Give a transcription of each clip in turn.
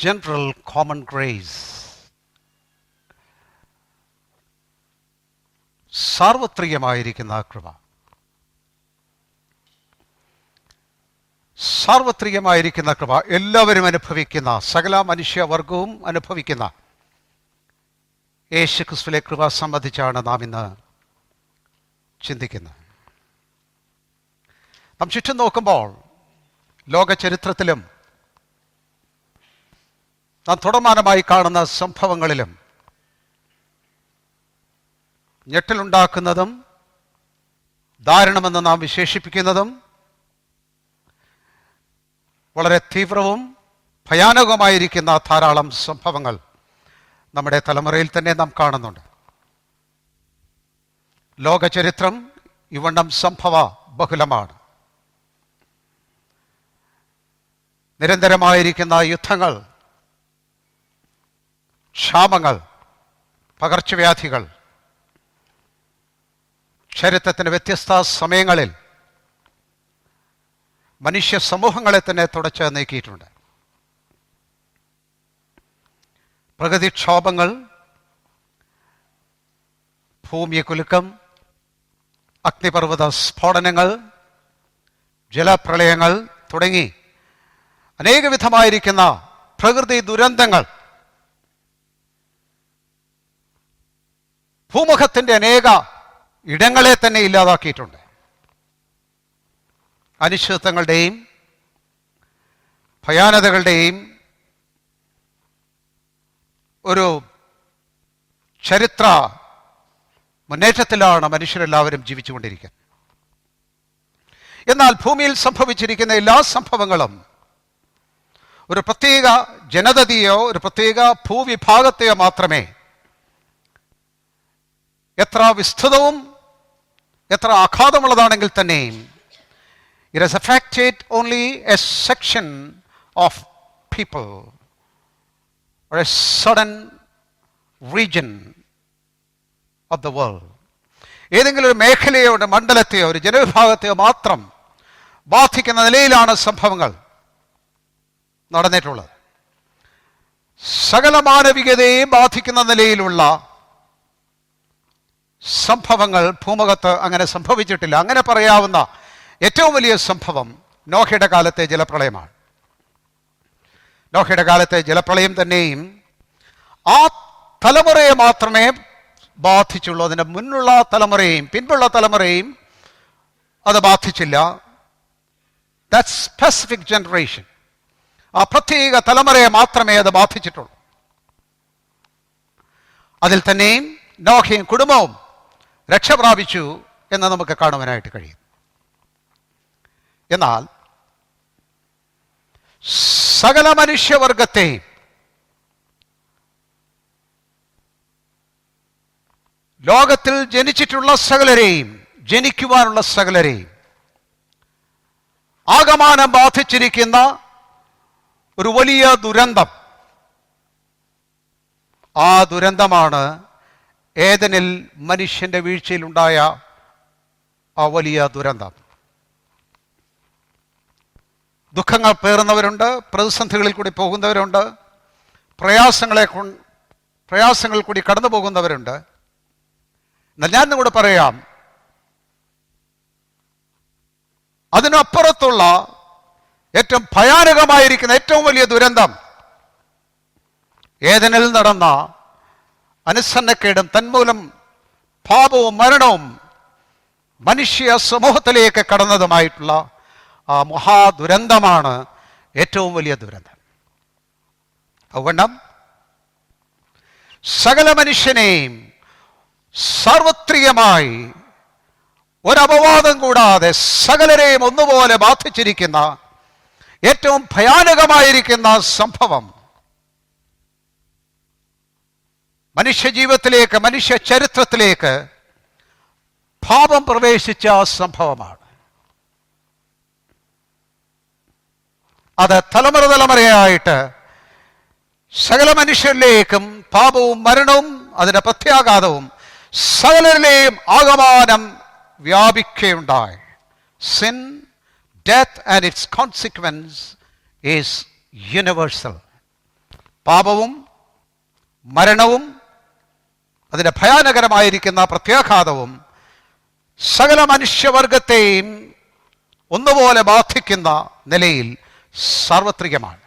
general common grace. സാർവത്രികമായിരിക്കുന്ന കൃപ. സാർവത്രികമായിരിക്കുന്ന കൃപ എല്ലാവരും അനുഭവിക്കുന്ന, സകല മനുഷ്യവർഗവും അനുഭവിക്കുന്ന യേശു ക്രിസ്തുവിലെ കൃപ സംബന്ധിച്ചാണ് നാം ഇന്ന് ചിന്തിക്കുന്നത്. നാം ചുറ്റും നോക്കുമ്പോൾ ലോക ചരിത്രത്തിലും നാം തുടർമാനമായി കാണുന്ന സംഭവങ്ങളിലും ഞെട്ടലുണ്ടാക്കുന്നതും ദാരുണമെന്ന് നാം വിശേഷിപ്പിക്കുന്നതും വളരെ തീവ്രവും ഭയാനകവുമായിരിക്കുന്ന ധാരാളം സംഭവങ്ങൾ നമ്മുടെ തലമുറയിൽ തന്നെ നാം കാണുന്നുണ്ട്. ലോക ചരിത്രം ഇവണ്ണം സംഭവ ബഹുലമാണ്. നിരന്തരമായിരിക്കുന്ന യുദ്ധങ്ങൾ, ക്ഷാമങ്ങൾ, പകർച്ചവ്യാധികൾ ചരിത്രത്തിൻ്റെ വ്യത്യസ്ത സമയങ്ങളിൽ മനുഷ്യ സമൂഹങ്ങളെ തന്നെ തുടച്ച് നീക്കിയിട്ടുണ്ട്. പ്രകൃതിക്ഷോഭങ്ങൾ, ഭൂമികുലുക്കം, അഗ്നിപർവ്വത സ്ഫോടനങ്ങൾ, ജലപ്രളയങ്ങൾ തുടങ്ങി അനേകവിധമായിരിക്കുന്ന പ്രകൃതി ദുരന്തങ്ങൾ ഭൂമുഖത്തിൻ്റെ അനേക ഇടങ്ങളെ തന്നെ ഇല്ലാതാക്കിയിട്ടുണ്ട്. അനിശ്ചിതത്വങ്ങളുടെയും ഭയാനതകളുടെയും ഒരു ചരിത്ര മുന്നേറ്റത്തിലാണ് മനുഷ്യരെല്ലാവരും ജീവിച്ചുകൊണ്ടിരിക്കുന്നത്. എന്നാൽ ഭൂമിയിൽ സംഭവിച്ചിരിക്കുന്ന എല്ലാ സംഭവങ്ങളും ഒരു പ്രത്യേക ജനതയോ ഒരു പ്രത്യേക ഭൂവിഭാഗത്തെയോ മാത്രമേ എത്ര വിസ്തൃതവും എത്ര ആഘാതമുള്ളതാണെങ്കിൽ തന്നെയും it has affected only a section of people or a certain region of the world. ഏതെങ്കിലും ഒരു മേഖലയോ ഒരു മണ്ഡലത്തെയോ ഒരു ജനവിഭാഗത്തെയോ മാത്രം ബാധിക്കുന്ന നിലയിലാണ് സംഭവങ്ങൾ നടന്നിട്ടുള്ളത്. സകല മാനവികതയെ ബാധിക്കുന്ന നിലയിലുള്ള സംഭവങ്ങൾ ഭൂമുഖത്ത് അങ്ങനെ സംഭവിച്ചിട്ടില്ല. അങ്ങനെ പറയാവുന്ന ഏറ്റവും വലിയ സംഭവം നോഹയുടെ കാലത്തെ ജലപ്രളയമാണ്. നോഹയുടെ കാലത്തെ ജലപ്രളയം തന്നെയും ആ തലമുറയെ മാത്രമേ ബാധിച്ചുള്ളൂ. അതിൻ്റെ മുന്നുള്ള തലമുറയെയും പിൻപുള്ള തലമുറയെയും അത് ബാധിച്ചില്ല. ദാറ്റ് സ്പെസിഫിക് ജനറേഷൻ, ആ പ്രത്യേക തലമുറയെ മാത്രമേ അത് ബാധിച്ചിട്ടുള്ളൂ. അതിൽ തന്നെയും നോഹയും കുടുംബവും രക്ഷ പ്രാപിച്ചു എന്ന് നമുക്ക് കാണുവാനായിട്ട് കഴിയും. എന്നാൽ സകല മനുഷ്യവർഗത്തെയും ലോകത്തിൽ ജനിച്ചിട്ടുള്ള സകലരെയും ജനിക്കുവാനുള്ള സകലരെയും ആകമാനം ബാധിച്ചിരിക്കുന്ന ഒരു വലിയ ദുരന്തം, ആ ദുരന്തമാണ് ഏദനിൽ മനുഷ്യന്റെ വീഴ്ചയിലുണ്ടായ ആ വലിയ ദുരന്തം. ദുഃഖങ്ങൾ പേറുന്നവരുണ്ട്, പ്രതിസന്ധികളിൽ കൂടി പോകുന്നവരുണ്ട്, പ്രയാസങ്ങളിൽ കൂടി കടന്നു പോകുന്നവരുണ്ട്. എന്നാൽ ഞാൻ കൂടെ പറയാം, അതിനപ്പുറത്തുള്ള ഏറ്റവും ഭയാനകമായിരിക്കുന്ന ഏറ്റവും വലിയ ദുരന്തം ഏദനിൽ നടന്ന അനുസരണക്കേടും തന്മൂലം പാപവും മരണവും മനുഷ്യ സമൂഹത്തിലേക്ക് കടന്നതുമായിട്ടുള്ള ആ മഹാദുരന്തമാണ് ഏറ്റവും വലിയ ദുരന്തം. അതുകൊണ്ടും സകല മനുഷ്യനെയും സാർവത്രികമായി ഒരപവാദം കൂടാതെ സകലരെയും ഒന്നുപോലെ ബാധിച്ചിരിക്കുന്ന ഏറ്റവും ഭയാനകമായിരിക്കുന്ന സംഭവം മനുഷ്യജീവിതത്തിലേക്ക്, മനുഷ്യ ചരിത്രത്തിലേക്ക് പാപം പ്രവേശിച്ച സംഭവമാണ്. അത് തലമുറ തലമുറയായിട്ട് സകല മനുഷ്യരിലേക്കും പാപവും മരണവും അതിൻ്റെ പ്രത്യാഘാതവും സകലരിലെയും ആകമാനം വ്യാപിക്കുകയുണ്ടായി. Sin, death and its consequence is universal. പാപവും മരണവും അതിൻ്റെ ഭയാനകരമായിരിക്കുന്ന പ്രത്യാഘാതവും സകല മനുഷ്യവർഗത്തെയും ഒന്നുപോലെ ബാധിക്കുന്ന നിലയിൽ സാർവത്രികമാണ്.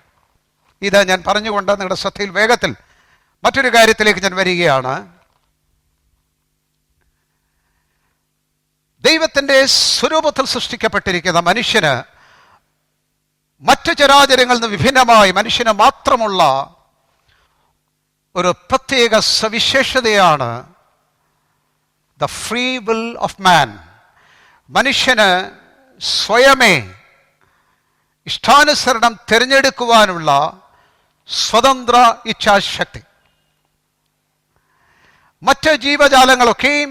ഇത് ഞാൻ പറഞ്ഞുകൊണ്ട് നിങ്ങളുടെ ശ്രദ്ധയിൽ വേഗത്തിൽ മറ്റൊരു കാര്യത്തിലേക്ക് ഞാൻ വരികയാണ്. ദൈവത്തിൻ്റെ സ്വരൂപത്തിൽ സൃഷ്ടിക്കപ്പെട്ടിരിക്കുന്ന മനുഷ്യന് മറ്റു ചരാചരങ്ങളിൽ നിന്ന് വിഭിന്നമായി മനുഷ്യന് മാത്രമുള്ള ഒരു പ്രത്യേക സവിശേഷതയാണ് ദ ഫ്രീ വിൽ ഓഫ് മാൻ. മനുഷ്യന് സ്വയമേ ഇഷ്ടാനുസരണം തിരഞ്ഞെടുക്കുവാനുള്ള സ്വതന്ത്ര ഇച്ഛാശക്തി. മറ്റ് ജീവജാലങ്ങളൊക്കെയും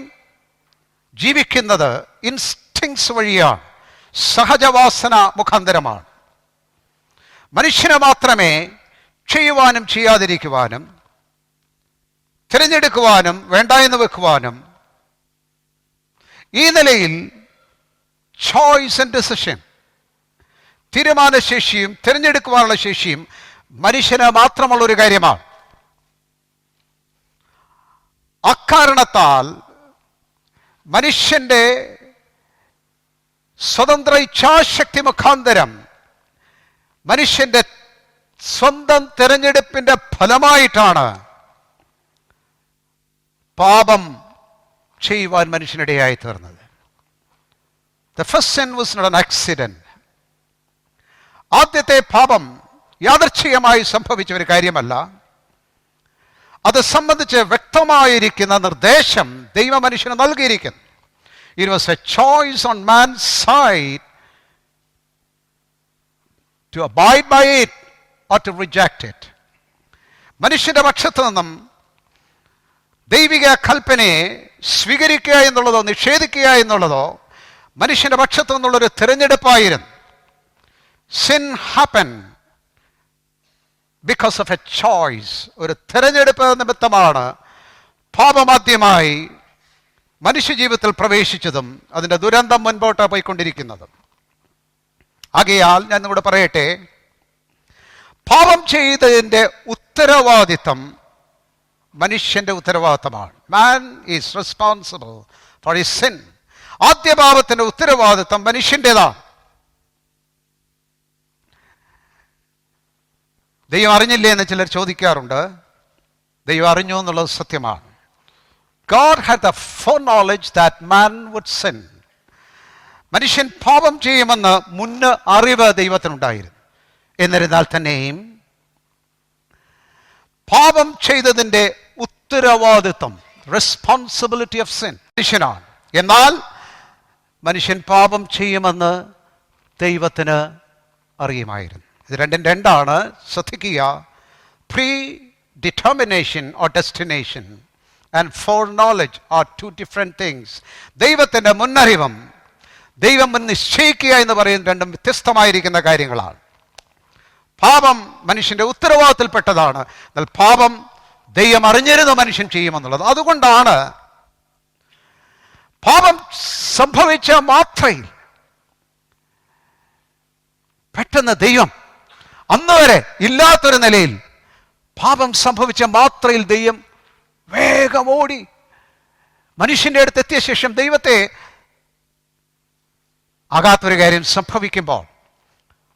ജീവിക്കുന്നത് ഇൻസ്റ്റിങ്സ് വഴിയാണ്, സഹജവാസന മുഖാന്തരമാണ്. മനുഷ്യന് മാത്രമേ ചെയ്യുവാനും ചെയ്യാതിരിക്കുവാനും തിരഞ്ഞെടുക്കുവാനും വേണ്ട എന്ന് വെക്കുവാനും ഈ നിലയിൽ ചോയ്സ് ആൻഡ് ഡിസിഷൻ, തീരുമാനശേഷിയും തിരഞ്ഞെടുക്കുവാനുള്ള ശേഷിയും മനുഷ്യന് മാത്രമുള്ള ഒരു കാര്യമാണ്. അക്കാരണത്താൽ മനുഷ്യന്റെ സ്വതന്ത്ര ഇച്ഛാശക്തി മുഖാന്തരം മനുഷ്യന്റെ സ്വന്തം തിരഞ്ഞെടുപ്പിന്റെ ഫലമായിട്ടാണ് പാപം ചെയ്യുവാൻ മനുഷ്യനിടയായി തീർന്നത്. The first sin was not an accident. ആദ്യത്തെ പാപം യാദൃച്ഛികമായി സംഭവിച്ച ഒരു കാര്യമല്ല. അത് സംബന്ധിച്ച് വ്യക്തമായിരിക്കുന്ന നിർദ്ദേശം ദൈവ മനുഷ്യന് നൽകിയിരിക്കുന്നു. It was a choice on man's side to abide by it or to reject it. മനുഷ്യന്റെ പക്ഷത്തു നിന്നും ദൈവിക കൽപ്പനയെ സ്വീകരിക്കുക എന്നുള്ളതോ നിഷേധിക്കുക എന്നുള്ളതോ മനുഷ്യന്റെ പക്ഷത്തു നിന്നുള്ളൊരു തിരഞ്ഞെടുപ്പായിരുന്നു. Sin happened because of a choice. ഒരു തിരഞ്ഞെടുപ്പ് നിമിത്തമാണ് പാപമാദ്യമായി മനുഷ്യജീവിതത്തിൽ പ്രവേശിച്ചതും അതിൻ്റെ ദുരന്തം മുൻപോട്ട് പോയിക്കൊണ്ടിരിക്കുന്നതും. ആകയാൽ ഞാൻ നിങ്ങളോട് പറയട്ടെ, പാപം ചെയ്തതിൻ്റെ ഉത്തരവാദിത്തം മനുഷ്യന്റെ ഉത്തരവാദിത്തമാണ്. Man is responsible for his sin. ആദ്യ പാപത്തിന്റെ ഉത്തരവാദിത്തം മനുഷ്യൻ്റെതാണ്. ദൈവം അറിഞ്ഞില്ലേ എന്ന് ചിലർ ചോദിക്കാറുണ്ട്. ദൈവം അറിഞ്ഞു എന്നുള്ളത് സത്യമാണ്. God had the foreknowledge that man would sin. മനുഷ്യൻ പാപം ചെയ്യുമെന്ന് മുൻ അറിവ് ദൈവത്തിനുണ്ടായിരുന്നു. എന്നിരുന്നാൽ തന്നെയും പാപം ചെയ്തതിൻ്റെ ഉത്തരവാദിത്വം, റെസ്പോൺസിബിലിറ്റി ഓഫ് സിൻ, മനുഷ്യനാണ്. എന്നാൽ മനുഷ്യൻ പാപം ചെയ്യുമെന്ന് ദൈവത്തിന് അറിയുമായിരുന്നു. ഇത് രണ്ടും രണ്ടാണ്. ശ്രദ്ധിക്കുക. Predetermination or destination and foreknowledge are two different things. ദൈവത്തിൻ്റെ മുന്നറിവും ദൈവം മുൻ നിശ്ചയിക്കുക എന്ന് പറയുന്ന രണ്ടും വ്യത്യസ്തമായിരിക്കുന്ന കാര്യങ്ങളാണ്. പാപം മനുഷ്യന്റെ ഉത്തരവാദിത്തത്തിൽപ്പെട്ടതാണ്. എന്നാൽ പാപം ദൈവം അറിഞ്ഞിരുന്നു മനുഷ്യൻ ചെയ്യുമെന്നുള്ളത്. അതുകൊണ്ടാണ് പാപം സംഭവിച്ച മാത്രയിൽ പെട്ടെന്ന് ദൈവം അന്ന് വരെ ഇല്ലാത്തൊരു നിലയിൽ പാപം സംഭവിച്ച മാത്രയിൽ ദൈവം വേഗം ഓടി മനുഷ്യന്റെ അടുത്ത് എത്തിയ ശേഷം ദൈവത്തെ ആകാത്തൊരു കാര്യം സംഭവിക്കുമ്പോൾ,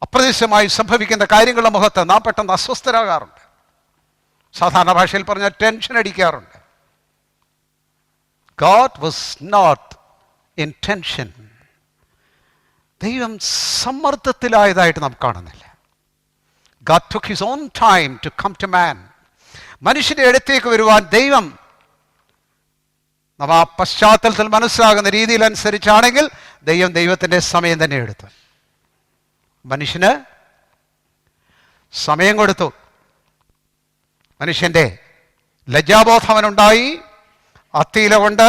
അപ്രതീക്ഷിതമായി സംഭവിക്കുന്ന കാര്യങ്ങളുടെ മുഖത്ത് നാം പെട്ടെന്ന് അസ്വസ്ഥരാകാറുണ്ട്. സാധാരണ ഭാഷയിൽ പറഞ്ഞാൽ tension അടിക്കാറുണ്ട്. God was not in tension. ദൈവം സമ്മർദ്ദത്തിലായതായിട്ട് നാം കാണുന്നില്ല. God took his own time to come to man. മനുഷ്യന്റെ അടുത്തേക്ക് വരുവാൻ ദൈവം, നാം ആ പശ്ചാത്തലത്തിൽ മനസ്സിലാകുന്ന രീതിയിൽ അനുസരിച്ചാണെങ്കിൽ ദൈവത്തിൻ്റെ സമയം തന്നെ എടുത്തു. മനുഷ്യന് സമയം കൊടുത്തു. മനുഷ്യന്റെ ലജ്ജാബോധം അവനുണ്ടായി. അത്തിയില കൊണ്ട്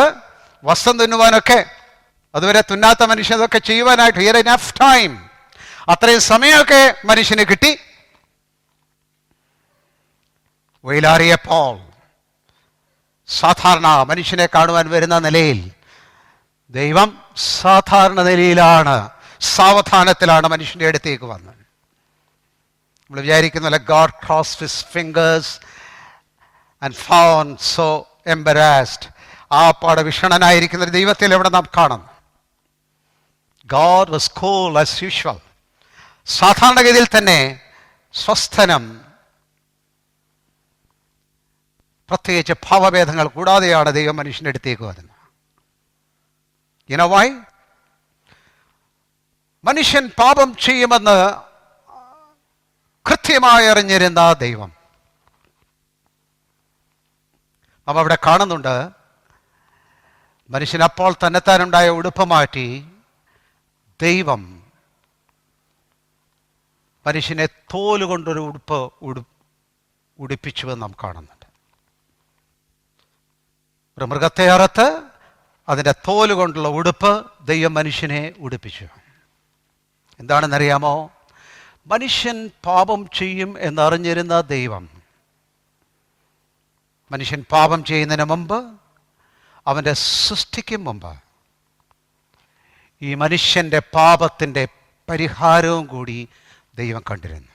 വസ്ത്രം തുന്നുവാനൊക്കെ, അതുവരെ തുന്നാത്ത മനുഷ്യൻ അതൊക്കെ ചെയ്യുവാനായിട്ട് ഹിയർ എനഫ് ടൈം, അത്രയും സമയമൊക്കെ മനുഷ്യന് കിട്ടി. വെയിലാറിയപ്പോൾ സാധാരണ മനുഷ്യനെ കാണുവാൻ വരുന്ന നിലയിൽ ദൈവം സാധാരണ നിലയിലാണ്, സാവധാനത്തിലാണ് മനുഷ്യന്റെ അടുത്തേക്ക് വന്നത്. നമ്മൾ വിചാരിക്കുന്നല്ല God crossed his fingers and found so embarrassed. ആ പാടെ വിഷണനായിരിക്കുന്ന ഒരു ദൈവത്തിൽ എവിടെ നാം കാണുന്നു. God was cool as usual. സാധാരണഗതിയിൽ തന്നെ സ്വസ്ഥനം, പ്രത്യേകിച്ച് ഭാവഭേദങ്ങൾ കൂടാതെയാണ് ദൈവം മനുഷ്യൻ്റെ അടുത്തേക്ക് വരുന്നത്. ഇനവായി മനുഷ്യൻ പാപം ചെയ്യുമെന്ന് കൃത്യമായി അറിഞ്ഞിരുന്ന ദൈവം നാം അവിടെ കാണുന്നുണ്ട്. മനുഷ്യൻ അപ്പോൾ തന്നെത്താനുണ്ടായ ഉടുപ്പ് മാറ്റി ദൈവം മനുഷ്യനെ തോലുകൊണ്ടൊരു ഉടുപ്പിച്ചുവെന്ന് നാം കാണുന്നുണ്ട്. ഒരു മൃഗത്തെ അറുത്ത് അതിൻ്റെ തോല് കൊണ്ടുള്ള ഉടുപ്പ് ദൈവം മനുഷ്യനെ ഉടുപ്പിച്ചു. എന്താണെന്നറിയാമോ? മനുഷ്യൻ പാപം ചെയ്യും എന്നറിഞ്ഞിരുന്ന ദൈവം മനുഷ്യൻ പാപം ചെയ്യുന്നതിന് മുമ്പ്, അവൻ്റെ സൃഷ്ടിക്കും മുമ്പ്, ഈ മനുഷ്യൻ്റെ പാപത്തിൻ്റെ പരിഹാരവും കൂടി ദൈവം കണ്ടിരുന്നു.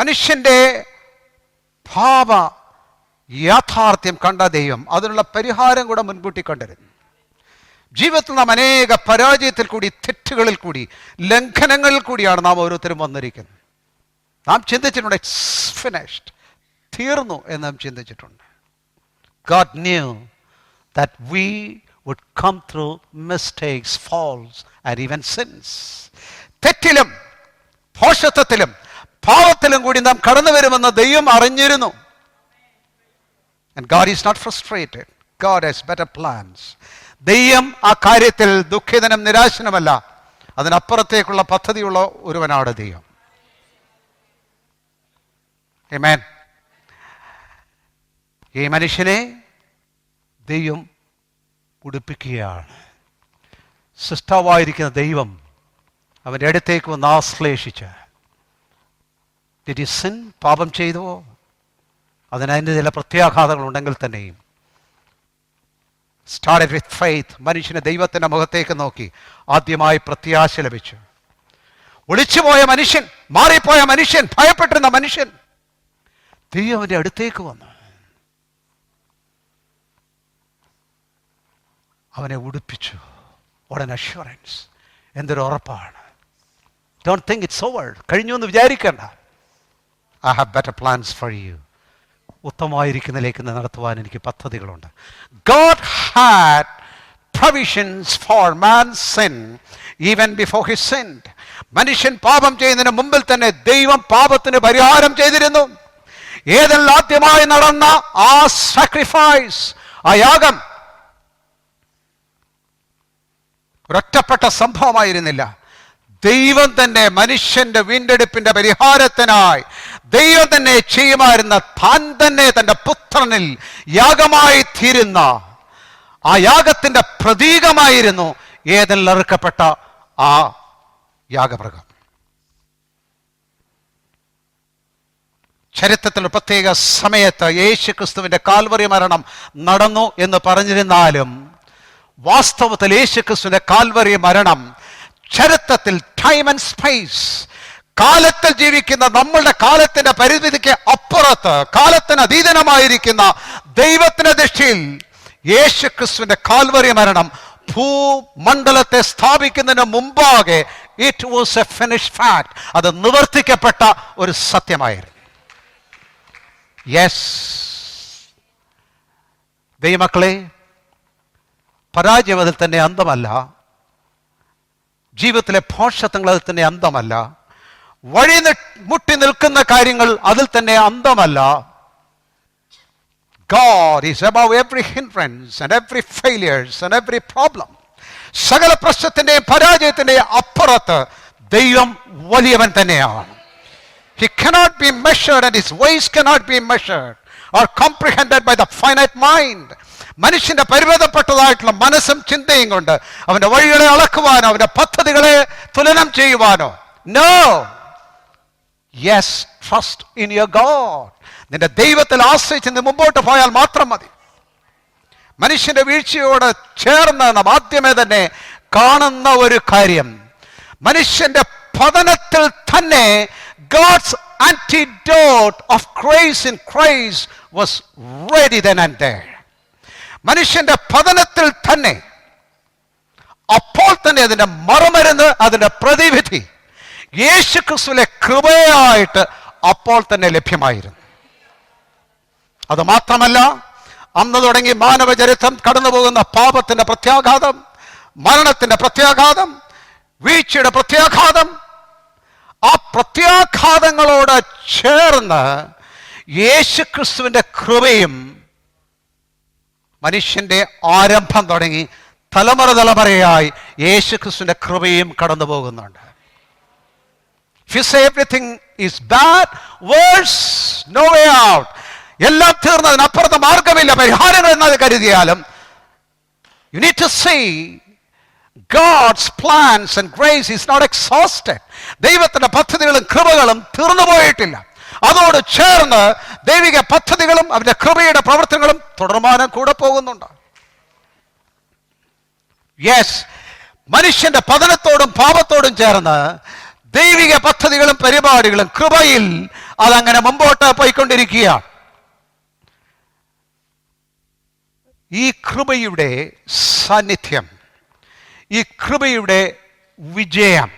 മനുഷ്യൻ്റെ പാപ യാഥാർത്ഥ്യം കണ്ട ദൈവം അതിനുള്ള പരിഹാരം കൂടെ മുൻകൂട്ടി കണ്ടിരുന്നു. ജീവിതത്തിൽ നാം അനേക പരാജയത്തിൽ കൂടി, തെറ്റുകളിൽ കൂടി, ലംഘനങ്ങളിൽ കൂടിയാണ് നാം ഓരോരുത്തരും വന്നിരിക്കുന്നത്. നാം ചിന്തിച്ചിട്ടുണ്ട് ഇറ്റ്സ് ഫിനിഷ്ഡ്, തീർന്നു എന്ന് നാം ചിന്തിച്ചിട്ടുണ്ട്. God knew that we would come through mistakes, faults and even sins. തെറ്റിലും ഭോഷത്വത്തിലും പാപത്തിലും കൂടി നാം കടന്നു വരുമെന്ന് ദൈവം അറിഞ്ഞിരുന്നു. And God is not frustrated. God has better plans. ദൈവം ആ കാര്യത്തിൽ ദുഃഖിതനും നിരാശനുമല്ല. അതിനപ്പുറത്തേക്കുള്ള പദ്ധതിയുള്ള ഒരുവനാണ് ദൈവം. ആമേൻ. ഈ മനുഷ്യനെ ദൈവം ഉടുപ്പിക്കുകയാണ്. സൃഷ്ടാവായിരിക്കുന്ന ദൈവം അവൻ്റെ അടുത്തേക്ക് വന്ന് ആശ്ലേഷിച്ച്, Did you sin? പാപം ചെയ്തുവോ? അതിനതിൻ്റെ ചില പ്രത്യാഘാതങ്ങളുണ്ടെങ്കിൽ തന്നെയും സ്റ്റാർട്ടഡ് വിത്ത് ഫെയ്ത്ത്. മനുഷ്യന് ദൈവത്തിൻ്റെ മുഖത്തേക്ക് നോക്കി ആദ്യമായി പ്രത്യാശ ലഭിച്ചു. ഒളിച്ചുപോയ മനുഷ്യൻ, മാറിപ്പോയ മനുഷ്യൻ, ഭയപ്പെട്ടിരുന്ന മനുഷ്യൻ ദൈവം അവൻ്റെ അടുത്തേക്ക് വന്നു. അവനെ ഉടുപ്പിച്ചു. What an assurance. എന്തൊരു ഉറപ്പാണ്. Don't think it's over. കഴിഞ്ഞു എന്ന് വിചാരിക്കേണ്ട. I have better plans for you. ഉത്തമമായിരിക്കുന്നതിലേക്ക് നടത്തുവാൻ എനിക്ക് പദ്ധതികളുണ്ട്. God had provisions for man's sin even before he sinned. മനുഷ്യൻ പാപം ചെയ്യുന്നതിന് മുമ്പിൽ തന്നെ ദൈവം പാപത്തിന് പരിഹാരം ചെയ്തിരുന്നു. ഏതെല്ലാം ആദ്യമായി നടന്ന ആ സാക്രിഫൈസ്, ആ യാഗം ഒരൊറ്റപ്പെട്ട സംഭവമായിരുന്നില്ല. ദൈവം തന്നെ മനുഷ്യന്റെ വീണ്ടെടുപ്പിന്റെ പരിഹാരത്തിനായി ദൈവം തന്നെ ചെയ്യുമായിരുന്ന, താൻ തന്നെ തൻ്റെ പുത്രനിൽ യാഗമായി തീരുന്ന ആ യാഗത്തിന്റെ പ്രതീകമായിരുന്നു ഏതെല്ലാം അറുക്കപ്പെട്ട ആ യാഗമൃഗം. ചരിത്രത്തിൽ പ്രത്യേക സമയത്ത് യേശു ക്രിസ്തുവിന്റെ കാൽവറി മരണം നടന്നു എന്ന് പറഞ്ഞിരുന്നാലും വാസ്തവത്തിൽ യേശു ക്രിസ്തുവിന്റെ കാൽവറി മരണം ചരിത്രത്തിൽ ടൈം ആൻഡ് സ്പേസ്, കാലത്തിൽ ജീവിക്കുന്ന നമ്മളുടെ കാലത്തിന്റെ പരിമിതിക്ക് അപ്പുറത്ത്, കാലത്തിന് അതീതനമായിരിക്കുന്ന ദൈവത്തിന്റെ ദൃഷ്ടിയിൽ യേശു ക്രിസ്തുവിന്റെ കാൽവറി മരണം ഭൂമണ്ഡലത്തെ സ്ഥാപിക്കുന്നതിന് മുമ്പാകെ it was A finished fact. അത് നിവർത്തിക്കപ്പെട്ട ഒരു സത്യമായിരുന്നു. യെസ്, ദൈവമക്കളെ, പരാജയം അതിൽ തന്നെ അന്തമല്ല. ജീവിതത്തിലെ ഭോഷത്വങ്ങൾ അതിൽ തന്നെ അന്തമല്ല. വഴി മുട്ടി നിൽക്കുന്ന കാര്യങ്ങൾ അതിൽ തന്നെ അന്തമല്ല. God is above every hindrance and every failures and every problem. സകല പ്രശ്നത്തിന്റെയും പരാജയത്തിന്റെയും അപ്പുറത്ത് ദൈവം വലിയവൻ തന്നെയാണ്. He cannot be measured and his ways cannot be measured or comprehended by the finite mind. മനുഷ്യന്റെ പരിമിതപ്പെട്ടതായിട്ടുള്ള മനസ്സും ചിന്തയും കൊണ്ട് അവന്റെ വഴികളെ അളക്കുവാനോ അവന്റെ പദ്ധതികളെ തുലനം ചെയ്യുവാനോ. No. Yes, trust in your God. നിന്റെ ദൈവത്തിൽ ആശ്രയിച്ച് മുമ്പോട്ട് പോയാൽ മാത്രം മതി. മനുഷ്യന്റെ വീഴ്ചയോട് ചേർന്ന് നാം ആദ്യമേ തന്നെ കാണുന്ന ഒരു കാര്യം, മനുഷ്യന്റെ പതനത്തിൽ തന്നെ God's antidote of grace in Christ was ready then and there. മനുഷ്യന്റെ പതനത്തിൽ തന്നെ, അപ്പോൾ തന്നെ അതിന്റെ മറുമരുന്ന്, അതിന്റെ പ്രതിവിധി യേശുക്രിസ്തുവിലെ കൃപയായിട്ട് അപ്പോൾ തന്നെ ലഭ്യമായിരുന്നു. അത് മാത്രമല്ല, അന്ന് തുടങ്ങി മാനവചരിത്രം കടന്നുപോകുന്ന പാപത്തിന്റെ പ്രത്യാഘാതം, മരണത്തിന്റെ പ്രത്യാഘാതം, വീഴ്ചയുടെ പ്രത്യാഘാതം, ആ പ്രത്യാഘാതങ്ങളോട് ചേർന്ന് യേശുക്രിസ്തുവിന്റെ കൃപയും മനുഷ്യന്റെ ആരംഭം തുടങ്ങി തലമുറ തലമുറയായി യേശുക്രിസ്തുവിന്റെ കൃപയും കടന്നു പോകുന്നുണ്ട്. If you say everything is bad, worse, no way out, എല്ലാം തീർന്നതിനപ്പുറത്ത് മാർഗമില്ല, പരിഹാരങ്ങൾ എന്നത് കരുതിയാലും, you need to see God's plans and grace is not exhausted. ദൈവത്തിന്റെ പദ്ധതികളും കൃപകളും തീർന്നു പോയിട്ടില്ല. അതോട് ചേർന്ന് ദൈവിക പദ്ധതികളും അവന്റെ കൃപയുടെ പ്രവർത്തനങ്ങളും തുടർമാനം കൂടെ പോകുന്നുണ്ട്. യെസ്, മനുഷ്യന്റെ പതനത്തോടും പാപത്തോടും ചേർന്ന് ദൈവിക പദ്ധതികളും പരിപാടികളും കൃപയിൽ അതങ്ങനെ മുമ്പോട്ട് പോയിക്കൊണ്ടിരിക്കുകയാണ്. ഈ കൃപയുടെ സാന്നിധ്യം, ഈ കൃപയുടെ വിജയം,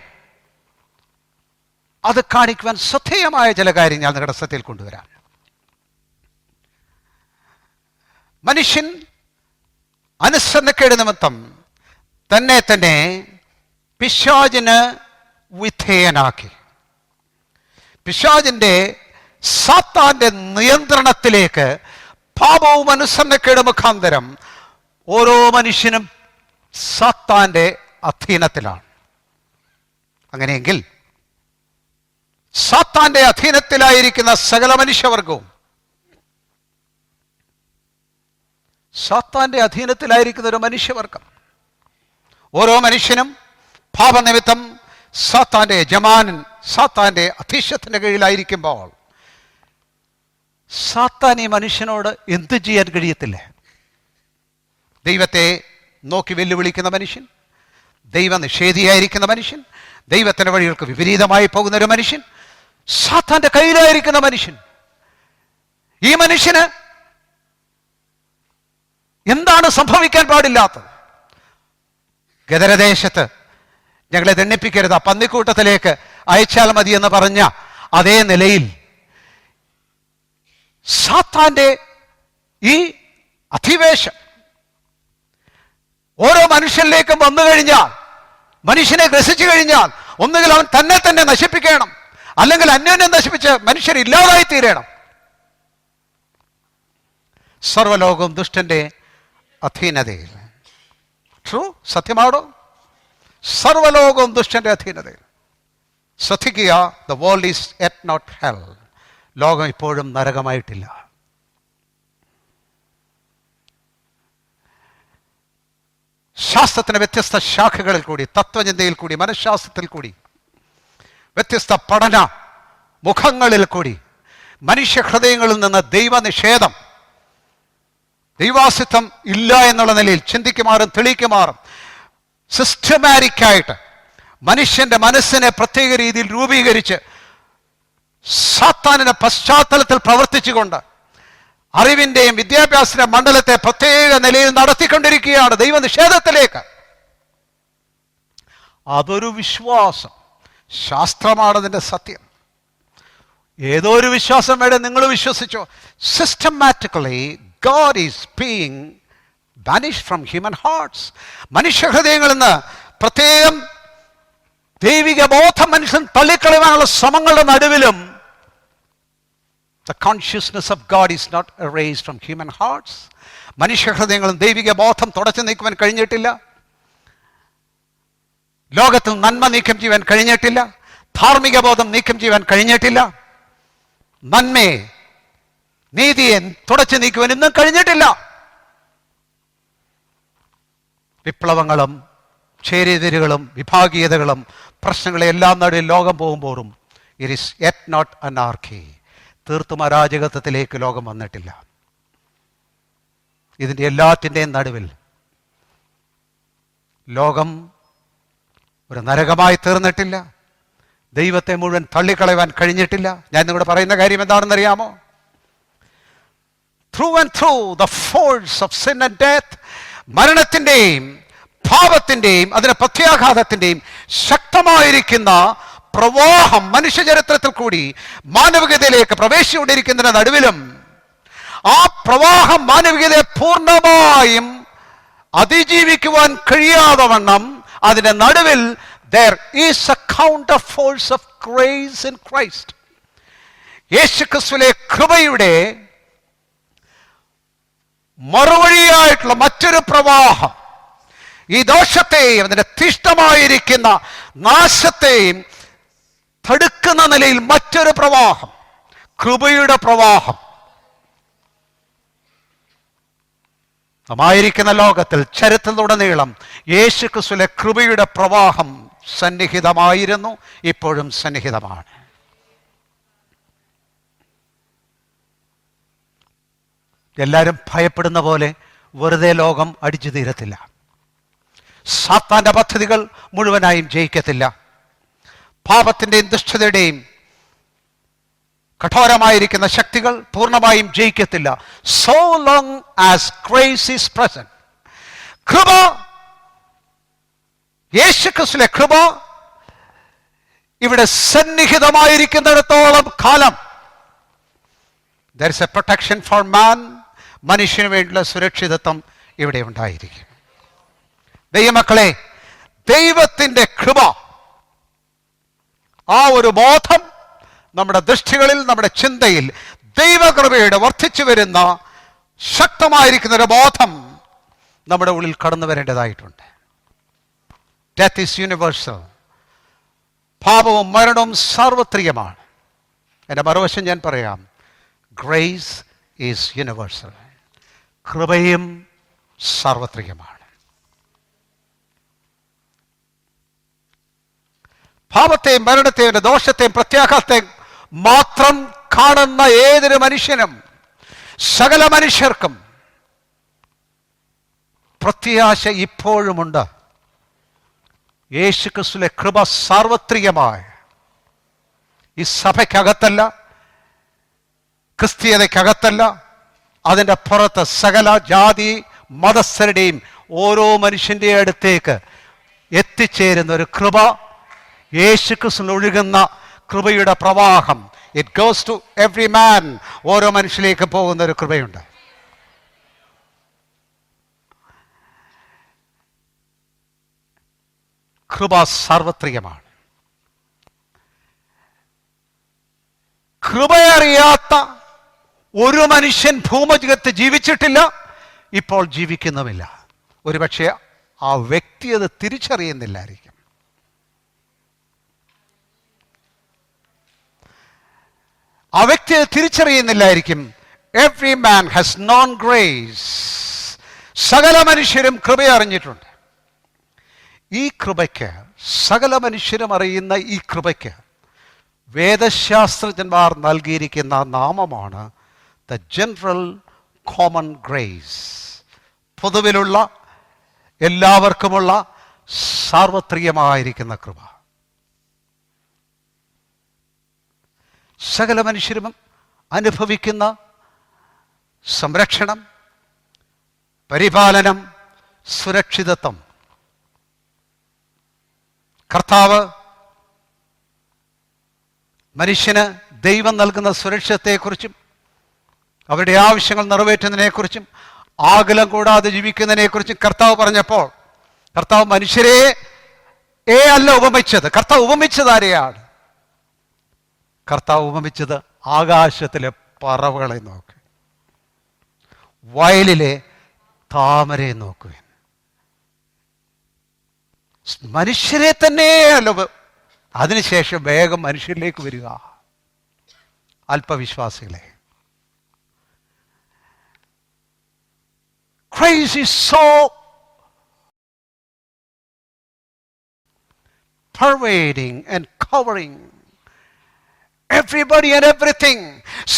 അത് കാണിക്കുവാൻ ശ്രദ്ധേയമായ ചില കാര്യം ഞാൻ നിങ്ങളുടെ ശ്രദ്ധയിൽ കൊണ്ടുവരാം. മനുഷ്യൻ അനുസരണക്കേട് നിമിത്തം തന്നെ തന്നെ പിശാചിന് വിധേയനാക്കി. പിശാചിന്റെ സാത്താന്റെ നിയന്ത്രണത്തിലേക്ക് പാപവും അനുസരണക്കേട് മുഖാന്തരം ഓരോ മനുഷ്യനും സാത്താന്റെ അധീനത്തിലാണ്. അങ്ങനെയെങ്കിൽ സാത്താന്റെ അധീനത്തിലായിരിക്കുന്ന സകല മനുഷ്യവർഗവും, സാത്താന്റെ അധീനത്തിലായിരിക്കുന്ന ഒരു മനുഷ്യവർഗം, ഓരോ മനുഷ്യനും പാപനിമിത്തം സാത്താന്റെ യജമാനൻ, സാത്താന്റെ അധീശത്തിന്റെ കീഴിലായിരിക്കുമ്പോൾ സാത്താൻ ഈ മനുഷ്യനോട് എന്ത് ചെയ്യാൻ കഴിയത്തില്ല? ദൈവത്തെ നോക്കി വെല്ലുവിളിക്കുന്ന മനുഷ്യൻ, ദൈവനിഷേധിയായിരിക്കുന്ന മനുഷ്യൻ, ദൈവത്തിന്റെ വഴികൾക്ക് വിപരീതമായി പോകുന്ന ഒരു മനുഷ്യൻ, സാത്താന്റെ കയ്യിലായിരിക്കുന്ന മനുഷ്യൻ, ഈ മനുഷ്യന് എന്താണ് സംഭവിക്കാൻ പാടില്ലാത്തത്? ഗദരദേശത്ത് ഞങ്ങളെ ദണ്ഡിപ്പിക്കരുത്, ആ പന്നിക്കൂട്ടത്തിലേക്ക് അയച്ചാൽ മതി എന്ന് പറഞ്ഞ അതേ നിലയിൽ സാത്താന്റെ ഈ അധിവേശം ഓരോ മനുഷ്യനിലേക്കും വന്നു കഴിഞ്ഞാൽ, മനുഷ്യനെ ഗ്രസിച്ചു കഴിഞ്ഞാൽ, ഒന്നുകിൽ അവൻ തന്നെ തന്നെ നശിപ്പിക്കണം, അല്ലെങ്കിൽ അന്യോന്യം നശിപ്പിച്ച് മനുഷ്യരില്ലാതായി തീരണം. സർവലോകവും ദുഷ്ടന്റെ അധീനതയിൽ. ട്രൂ, സത്യമാണോ? സർവലോകവും ദുഷ്ടന്റെ അധീനതയിൽ. ശ്രദ്ധിക്കുക, the world is yet not hell. ലോകം ഇപ്പോഴും നരകമായിട്ടില്ല. ശാസ്ത്രത്തിന് വ്യത്യസ്ത ശാഖകളിൽ കൂടി, തത്വചിന്തയിൽ കൂടി, മനഃശാസ്ത്രത്തിൽ കൂടി, വ്യത്യസ്ത പഠന മുഖങ്ങളിൽ കൂടി മനുഷ്യ ഹൃദയങ്ങളിൽ നിന്ന് ദൈവനിഷേധം, ദൈവാസിത്വം ഇല്ല എന്നുള്ള നിലയിൽ ചിന്തിക്കുമാറും തെളിയിക്കുമാറും സിസ്റ്റമാറ്റിക്കായിട്ട് മനുഷ്യന്റെ മനസ്സിനെ പ്രത്യേക രീതിയിൽ രൂപീകരിച്ച് സാത്താനിന്റെ പശ്ചാത്തലത്തിൽ പ്രവർത്തിച്ചുകൊണ്ട് അറിവിന്റെയും വിദ്യാഭ്യാസത്തിന്റെ മണ്ഡലത്തെ പ്രത്യേക നിലയിൽ നടത്തിക്കൊണ്ടിരിക്കുകയാണ് ദൈവനിഷേധത്തിലേക്ക്. അതൊരു വിശ്വാസം, ശാസ്ത്രമാണതിൻ്റെ സത്യം. ഏതോ ഒരു വിശ്വാസം വേണേ നിങ്ങൾ വിശ്വസിച്ചോ. Systematically God is being banished from human hearts. മനുഷ്യ ഹൃദയങ്ങളിൽ നിന്ന് പ്രത്യേകം ദൈവിക ബോധം മനുഷ്യൻ തള്ളിക്കളയാനുള്ള ശ്രമങ്ങളുടെ നടുവിലും the consciousness of God is not erased from human hearts. മനുഷ്യ ഹൃദയങ്ങളും ദൈവിക ബോധം തുടച്ചു നീക്കുവാൻ കഴിഞ്ഞിട്ടില്ല. ലോകത്തിൽ നന്മ നീക്കം ചെയ്യാൻ കഴിഞ്ഞിട്ടില്ല. ധാർമ്മിക ബോധം നീക്കം ചെയ്യാൻ കഴിഞ്ഞിട്ടില്ല. നന്മയെ, നീതിയെ തുടച്ചു നീക്കുവാൻ ഇന്നും കഴിഞ്ഞിട്ടില്ല. വിപ്ലവങ്ങളും ചേരിതിരുകളും വിഭാഗീയതകളും പ്രശ്നങ്ങളെല്ലാം നടുവിൽ ലോകം പോകുമ്പോഴും it is yet not anarchy. തീർത്തും അരാജകത്വത്തിലേക്ക് ലോകം വന്നിട്ടില്ല. ഇതിൻ്റെ എല്ലാറ്റിൻ്റെയും നടുവിൽ ലോകം ഒരു നരകമായി തീർന്നിട്ടില്ല. ദൈവത്തെ മുഴുവൻ തള്ളിക്കളയുവാൻ കഴിഞ്ഞിട്ടില്ല. ഞാൻ നിങ്ങളോട് പറയുന്ന കാര്യം എന്താണെന്നറിയാമോ? Through and through the force of sin and death, മരണത്തിൻ്റെയും പാപത്തിൻ്റെയും അതിൻ്റെ പ്രത്യാഘാതത്തിൻ്റെയും ശക്തമായിരിക്കുന്ന പ്രവാഹം മനുഷ്യചരിത്രത്തിൽ കൂടി മാനവികതയിലേക്ക് പ്രവേശിച്ചുകൊണ്ടിരിക്കുന്നതിന് നടുവിലും ആ പ്രവാഹം മാനവികതയെ പൂർണ്ണമായും അതിജീവിക്കുവാൻ കഴിയാതെ വണ്ണം അതിൻ്റെ നടുവിൽ there is a counter force of grace in Christ. യേശുക്രിസ്തുവിലെ കൃപയുടെ മറുവഴിയായിട്ടുള്ള മറ്റൊരു പ്രവാഹം ഈ ദോഷത്തെയും അതിൻ്റെ തീഷ്ണമായിരിക്കുന്ന നാശത്തെയും തടുക്കുന്ന നിലയിൽ മറ്റൊരു പ്രവാഹം, കൃപയുടെ പ്രവാഹം. ആയിരിക്കുന്ന ലോകത്തിൽ ചരിത്രത്തിലുടനീളം യേശുക്രിസ്തുവിലെ കൃപയുടെ പ്രവാഹം സന്നിഹിതമായിരുന്നു, ഇപ്പോഴും സന്നിഹിതമാണ്. എല്ലാവരും ഭയപ്പെടുന്ന പോലെ വെറുതെ ലോകം അടിച്ചു തീരത്തില്ല. സാത്താന്റെ പദ്ധതികൾ മുഴുവനായും ജയിക്കത്തില്ല. പാപത്തിൻ്റെയും ദുഷ്ടതയുടെയും കഠോരമായിരിക്കുന്ന ശക്തികൾ പൂർണ്ണമായും ജയിക്കത്തില്ല. So long as grace is present. കൃപ, യേശുക്രിസ്തുവിലെ കൃപ ഇവിടെ സന്നിഹിതമായിരിക്കുന്നിടത്തോളം കാലം there is a protection for man. മനുഷ്യന് വേണ്ടിയുള്ള സുരക്ഷിതത്വം ഇവിടെ ഉണ്ടായിരിക്കും. ദൈവമക്കളെ, ദൈവത്തിൻ്റെ കൃപ, ആ ഒരു ബോധം നമ്മുടെ ദൃഷ്ടികളിൽ, നമ്മുടെ ചിന്തയിൽ ദൈവകൃപയുടെ വർദ്ധിച്ചു വരുന്ന ശക്തമായിരിക്കുന്ന ഒരു ബോധം നമ്മുടെ ഉള്ളിൽ കടന്നു വരേണ്ടതായിട്ടുണ്ട്. Death is universal. പാപവും മരണവും സാർവത്രികമാണ്. എൻ്റെ മറുവശം ഞാൻ പറയാം, ഗ്രേസ് ഈസ് യൂണിവേഴ്സൽ. കൃപയും സാർവത്രികമാണ്. പാപത്തെയും മരണത്തെയും ദോഷത്തെയും പ്രത്യാഘാതത്തെയും മാത്രം കാണുന്ന ഏതൊരു മനുഷ്യനും, സകല മനുഷ്യർക്കും പ്രത്യാശ ഇപ്പോഴുമുണ്ട്. യേശുക്രിസ്തുവിലെ കൃപ സാർവത്രികമായ ഈ സഭയ്ക്കകത്തല്ല, ക്രിസ്തീയതയ്ക്കകത്തല്ല, അതിൻ്റെ പുറത്ത് സകല ജാതി മതസ്ഥരുടെയും ഓരോ മനുഷ്യൻ്റെ അടുത്തേക്ക് എത്തിച്ചേരുന്ന ഒരു കൃപ, യേശുക്രിസ്തുവിൽ ഒഴുകുന്ന കൃപയുടെ പ്രവാഹം. It goes to every man. ഓരോ മനുഷ്യരിലേക്ക് പോകുന്ന ഒരു കൃപയുണ്ട്. കൃപ സാർവത്രികമാണ്. കൃപയറിയാത്ത ഒരു മനുഷ്യൻ ഭൂമജഗത്ത് ജീവിച്ചിട്ടില്ല, ഇപ്പോൾ ജീവിക്കുന്നുമില്ല. ഒരുപക്ഷെ ആ വ്യക്തി അത് തിരിച്ചറിയുന്നില്ലായിരിക്കും. ആ വ്യക്തി അത് തിരിച്ചറിയുന്നില്ലായിരിക്കും. Every man has known grace. സകല മനുഷ്യരും കൃപ അറിഞ്ഞിട്ടുണ്ട്. ഈ കൃപയ്ക്ക്, സകല മനുഷ്യരും അറിയുന്ന ഈ കൃപയ്ക്ക് വേദശാസ്ത്രജ്ഞന്മാർ നൽകിയിരിക്കുന്ന നാമമാണ് ദ ജനറൽ കോമൺ ഗ്രേസ്. പൊതുവിലുള്ള എല്ലാവർക്കുമുള്ള സാർവത്രികമായിരിക്കുന്ന കൃപ. സകല മനുഷ്യരും അനുഭവിക്കുന്ന സംരക്ഷണം, പരിപാലനം, സുരക്ഷിതത്വം. കർത്താവ് മനുഷ്യന് ദൈവം നൽകുന്ന സുരക്ഷിതത്വത്തെക്കുറിച്ചും അവരുടെ ആവശ്യങ്ങൾ നിറവേറ്റുന്നതിനെക്കുറിച്ചും ആകുലം കൂടാതെ ജീവിക്കുന്നതിനെക്കുറിച്ചും കർത്താവ് പറഞ്ഞപ്പോൾ, കർത്താവ് മനുഷ്യരെ അല്ല ഉപമിച്ചത്. കർത്താവ് ഉപമിച്ചത് ആരെയാണ്? കർത്താവ് ഉപമിച്ചത് ആകാശത്തിലെ പറവകളെ നോക്ക്, വയലിലെ താമരയെ നോക്കുവാൻ. മനുഷ്യരെ തന്നെയല്ല. അതിനുശേഷം വേഗം മനുഷ്യരിലേക്ക് വരിക. അല്പവിശ്വാസികളെ, Grace is so pervading and covering everybody and everything.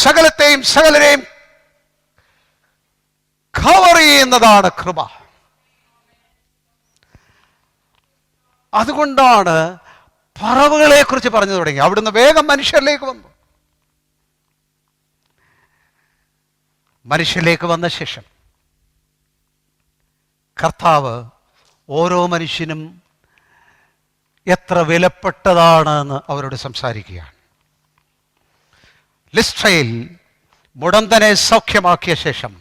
സകലത്തെയും സകലരെയും കവർ ചെയ്യുന്നതാണ് കൃപ. അതുകൊണ്ടാണ് പറവുകളെ കുറിച്ച് പറഞ്ഞു തുടങ്ങി. അവിടുന്ന് വേഗം മനുഷ്യരിലേക്ക് വന്നു. മനുഷ്യരിലേക്ക് വന്ന ശേഷം കർത്താവ് ഓരോ മനുഷ്യനും എത്ര വിലപ്പെട്ടതാണെന്ന് അവരോട് സംസാരിക്കുകയാണ്. ലിസ്ട്രയിൽ മുടന്തനെ സൗഖ്യമാക്കിയ ശേഷം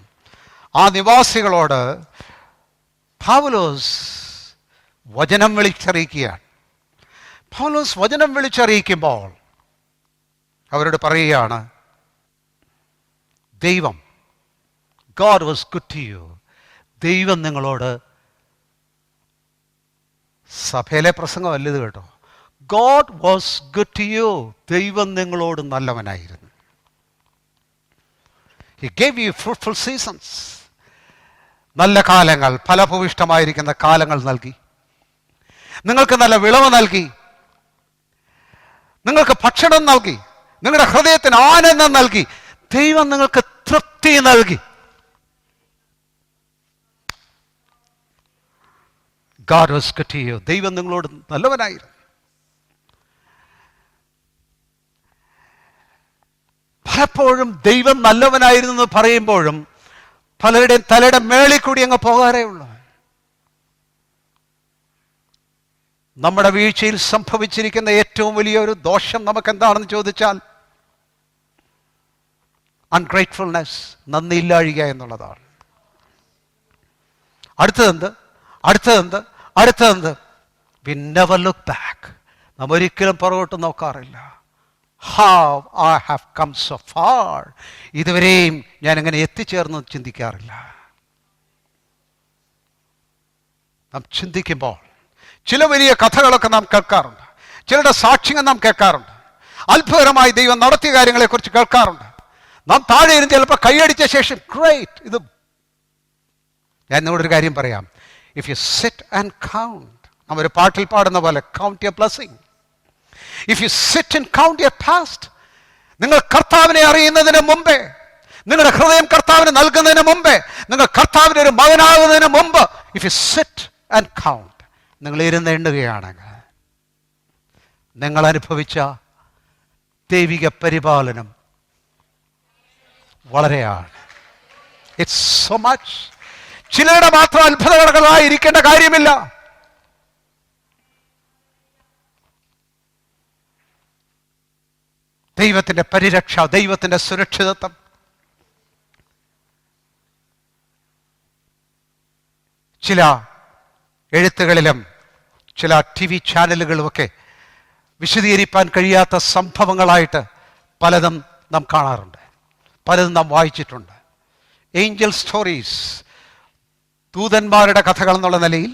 ആ നിവാസികളോട് പൗലോസ് വചനം വിളിച്ചറിയിക്കുകയാണ്. പൗലോസ് വചനം വിളിച്ചറിയിക്കുമ്പോൾ അവരോട് പറയുകയാണ്, ദൈവം, God was good to you. ദൈവം നിങ്ങളോട്, സഭയിലെ പ്രസംഗമല്ല ഇത് കേട്ടോ, God was good to you. ദൈവം നിങ്ങളോട് നല്ലവനായിരുന്നു. He gave you fruitful seasons. നല്ല കാലങ്ങൾ, ഫലഭൂയിഷ്ടമായിരിക്കുന്ന കാലങ്ങൾ നൽകി. നിങ്ങൾക്ക് നല്ല വിളവ് നൽകി. നിങ്ങൾക്ക് ഭക്ഷണം നൽകി. നിങ്ങളുടെ ഹൃദയത്തിന് ആനന്ദം നൽകി. ദൈവം നിങ്ങൾക്ക് തൃപ്തി നൽകി. God was good to you. ദൈവം നിങ്ങളോട് നല്ലവനായിരുന്നു. പലപ്പോഴും ദൈവം നല്ലവനായിരുന്നു എന്ന് പറയുമ്പോഴും പലരുടെയും തലയുടെ മേളിൽ കൂടി അങ്ങ് പോകാറേ ഉള്ളൂ. നമ്മുടെ വീഴ്ചയിൽ സംഭവിച്ചിരിക്കുന്ന ഏറ്റവും വലിയൊരു ദോഷം നമുക്ക് എന്താണെന്ന് ചോദിച്ചാൽ അൺഗ്രേറ്റ്ഫുൾനെസ്, നന്ദിയില്ലാഴിക എന്നുള്ളതാണ്. അടുത്തതെന്ത്? We never look back. നാം ഒരിക്കലും പുറകോട്ട് നോക്കാറില്ല. How I have come so far. ഇതുവരെയും ഞാൻ എങ്ങനെ എത്തിച്ചേർന്ന് ചിന്തിക്കാറില്ല. നാം ചിന്തിക്കുമ്പോൾ ചില വലിയ കഥകളൊക്കെ നാം കേൾക്കാറുണ്ട്. ചിലരുടെ സാക്ഷ്യങ്ങൾ നാം കേൾക്കാറുണ്ട്. അത്ഭുതകരമായി ദൈവം നടത്തിയ കാര്യങ്ങളെക്കുറിച്ച് കേൾക്കാറുണ്ട്. നാം താഴെ ഇരുന്ന് ചിലപ്പോൾ കൈയടിച്ച ശേഷം ഗ്രേറ്റ്. ഇത് ഞാൻ നിങ്ങളൊരു കാര്യം പറയാം. If you sit and count, നാം ഒരു പാട്ടിൽ പാടുന്ന പോലെ, count your blessing. If you sit and count your past, നിങ്ങൾ കർത്താവിനെ അറിയുന്നതിന് മുമ്പേ, നിങ്ങളുടെ ഹൃദയം കർത്താവിന് നൽകുന്നതിന് മുമ്പേ, നിങ്ങൾ കർത്താവിന് ഒരു മകനാകുന്നതിന് മുമ്പ്, if you sit and count, നിങ്ങൾ ഇരുന്ന് എണ്ണുകയാണെങ്കിൽ നിങ്ങൾ അനുഭവിച്ച ദൈവിക പരിപാലനം വളരെയാണ്. It's so much. ചിലരുടെ മാത്രം അത്ഭുതകരങ്ങളായിരിക്കേണ്ട കാര്യമില്ല. ദൈവത്തിൻ്റെ പരിരക്ഷ, ദൈവത്തിൻ്റെ സുരക്ഷിതത്വം. ചില എഴുത്തുകളിലും ചില TV ചാനലുകളുമൊക്കെ വിശദീകരിക്കാൻ കഴിയാത്ത സംഭവങ്ങളായിട്ട് പലതും നാം കാണാറുണ്ട്, പലതും നാം വായിച്ചിട്ടുണ്ട്. ഏഞ്ചൽ സ്റ്റോറീസ്, ദൂതന്മാരുടെ കഥകൾ എന്നുള്ള നിലയിൽ,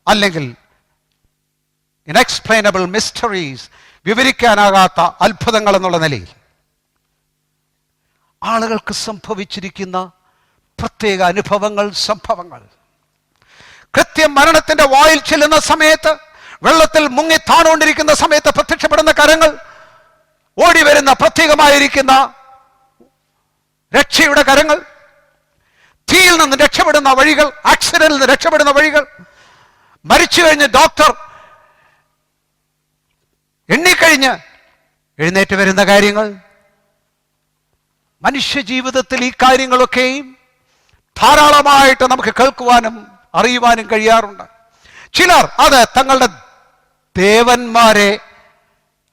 അല്ലെങ്കിൽ ഇൻഎക്സ്പ്ലെയിനബിൾ മിസ്റ്ററീസ്, വിവരിക്കാനാകാത്ത അത്ഭുതങ്ങൾ എന്നുള്ള നിലയിൽ ആളുകൾക്ക് സംഭവിച്ചിരിക്കുന്ന പ്രത്യേക അനുഭവങ്ങൾ, സംഭവങ്ങൾ. കൃത്യം മരണത്തിന്റെ വായിൽ ചെല്ലുന്ന സമയത്ത്, വെള്ളത്തിൽ മുങ്ങി താണുകൊണ്ടിരിക്കുന്ന സമയത്ത് പ്രത്യക്ഷപ്പെടുന്ന കരങ്ങൾ, ഓടി വരുന്ന പ്രത്യേകമായിരിക്കുന്ന രക്ഷയുടെ കരങ്ങൾ, തീയിൽ നിന്ന് രക്ഷപ്പെടുന്ന വഴികൾ, ആക്സിഡന്റിൽ നിന്ന് രക്ഷപ്പെടുന്ന വഴികൾ, മരിച്ചു കഴിഞ്ഞ് ഡോക്ടർ എണ്ണിക്കഴിഞ്ഞ് എഴുന്നേറ്റ് വരുന്ന കാര്യങ്ങൾ. മനുഷ്യ ജീവിതത്തിൽ ഈ കാര്യങ്ങളൊക്കെയും ധാരാളമായിട്ട് നമുക്ക് കേൾക്കുവാനും അറിയുവാനും കഴിയാറുണ്ട്. ചിലർ അത് തങ്ങളുടെ ദേവന്മാരെ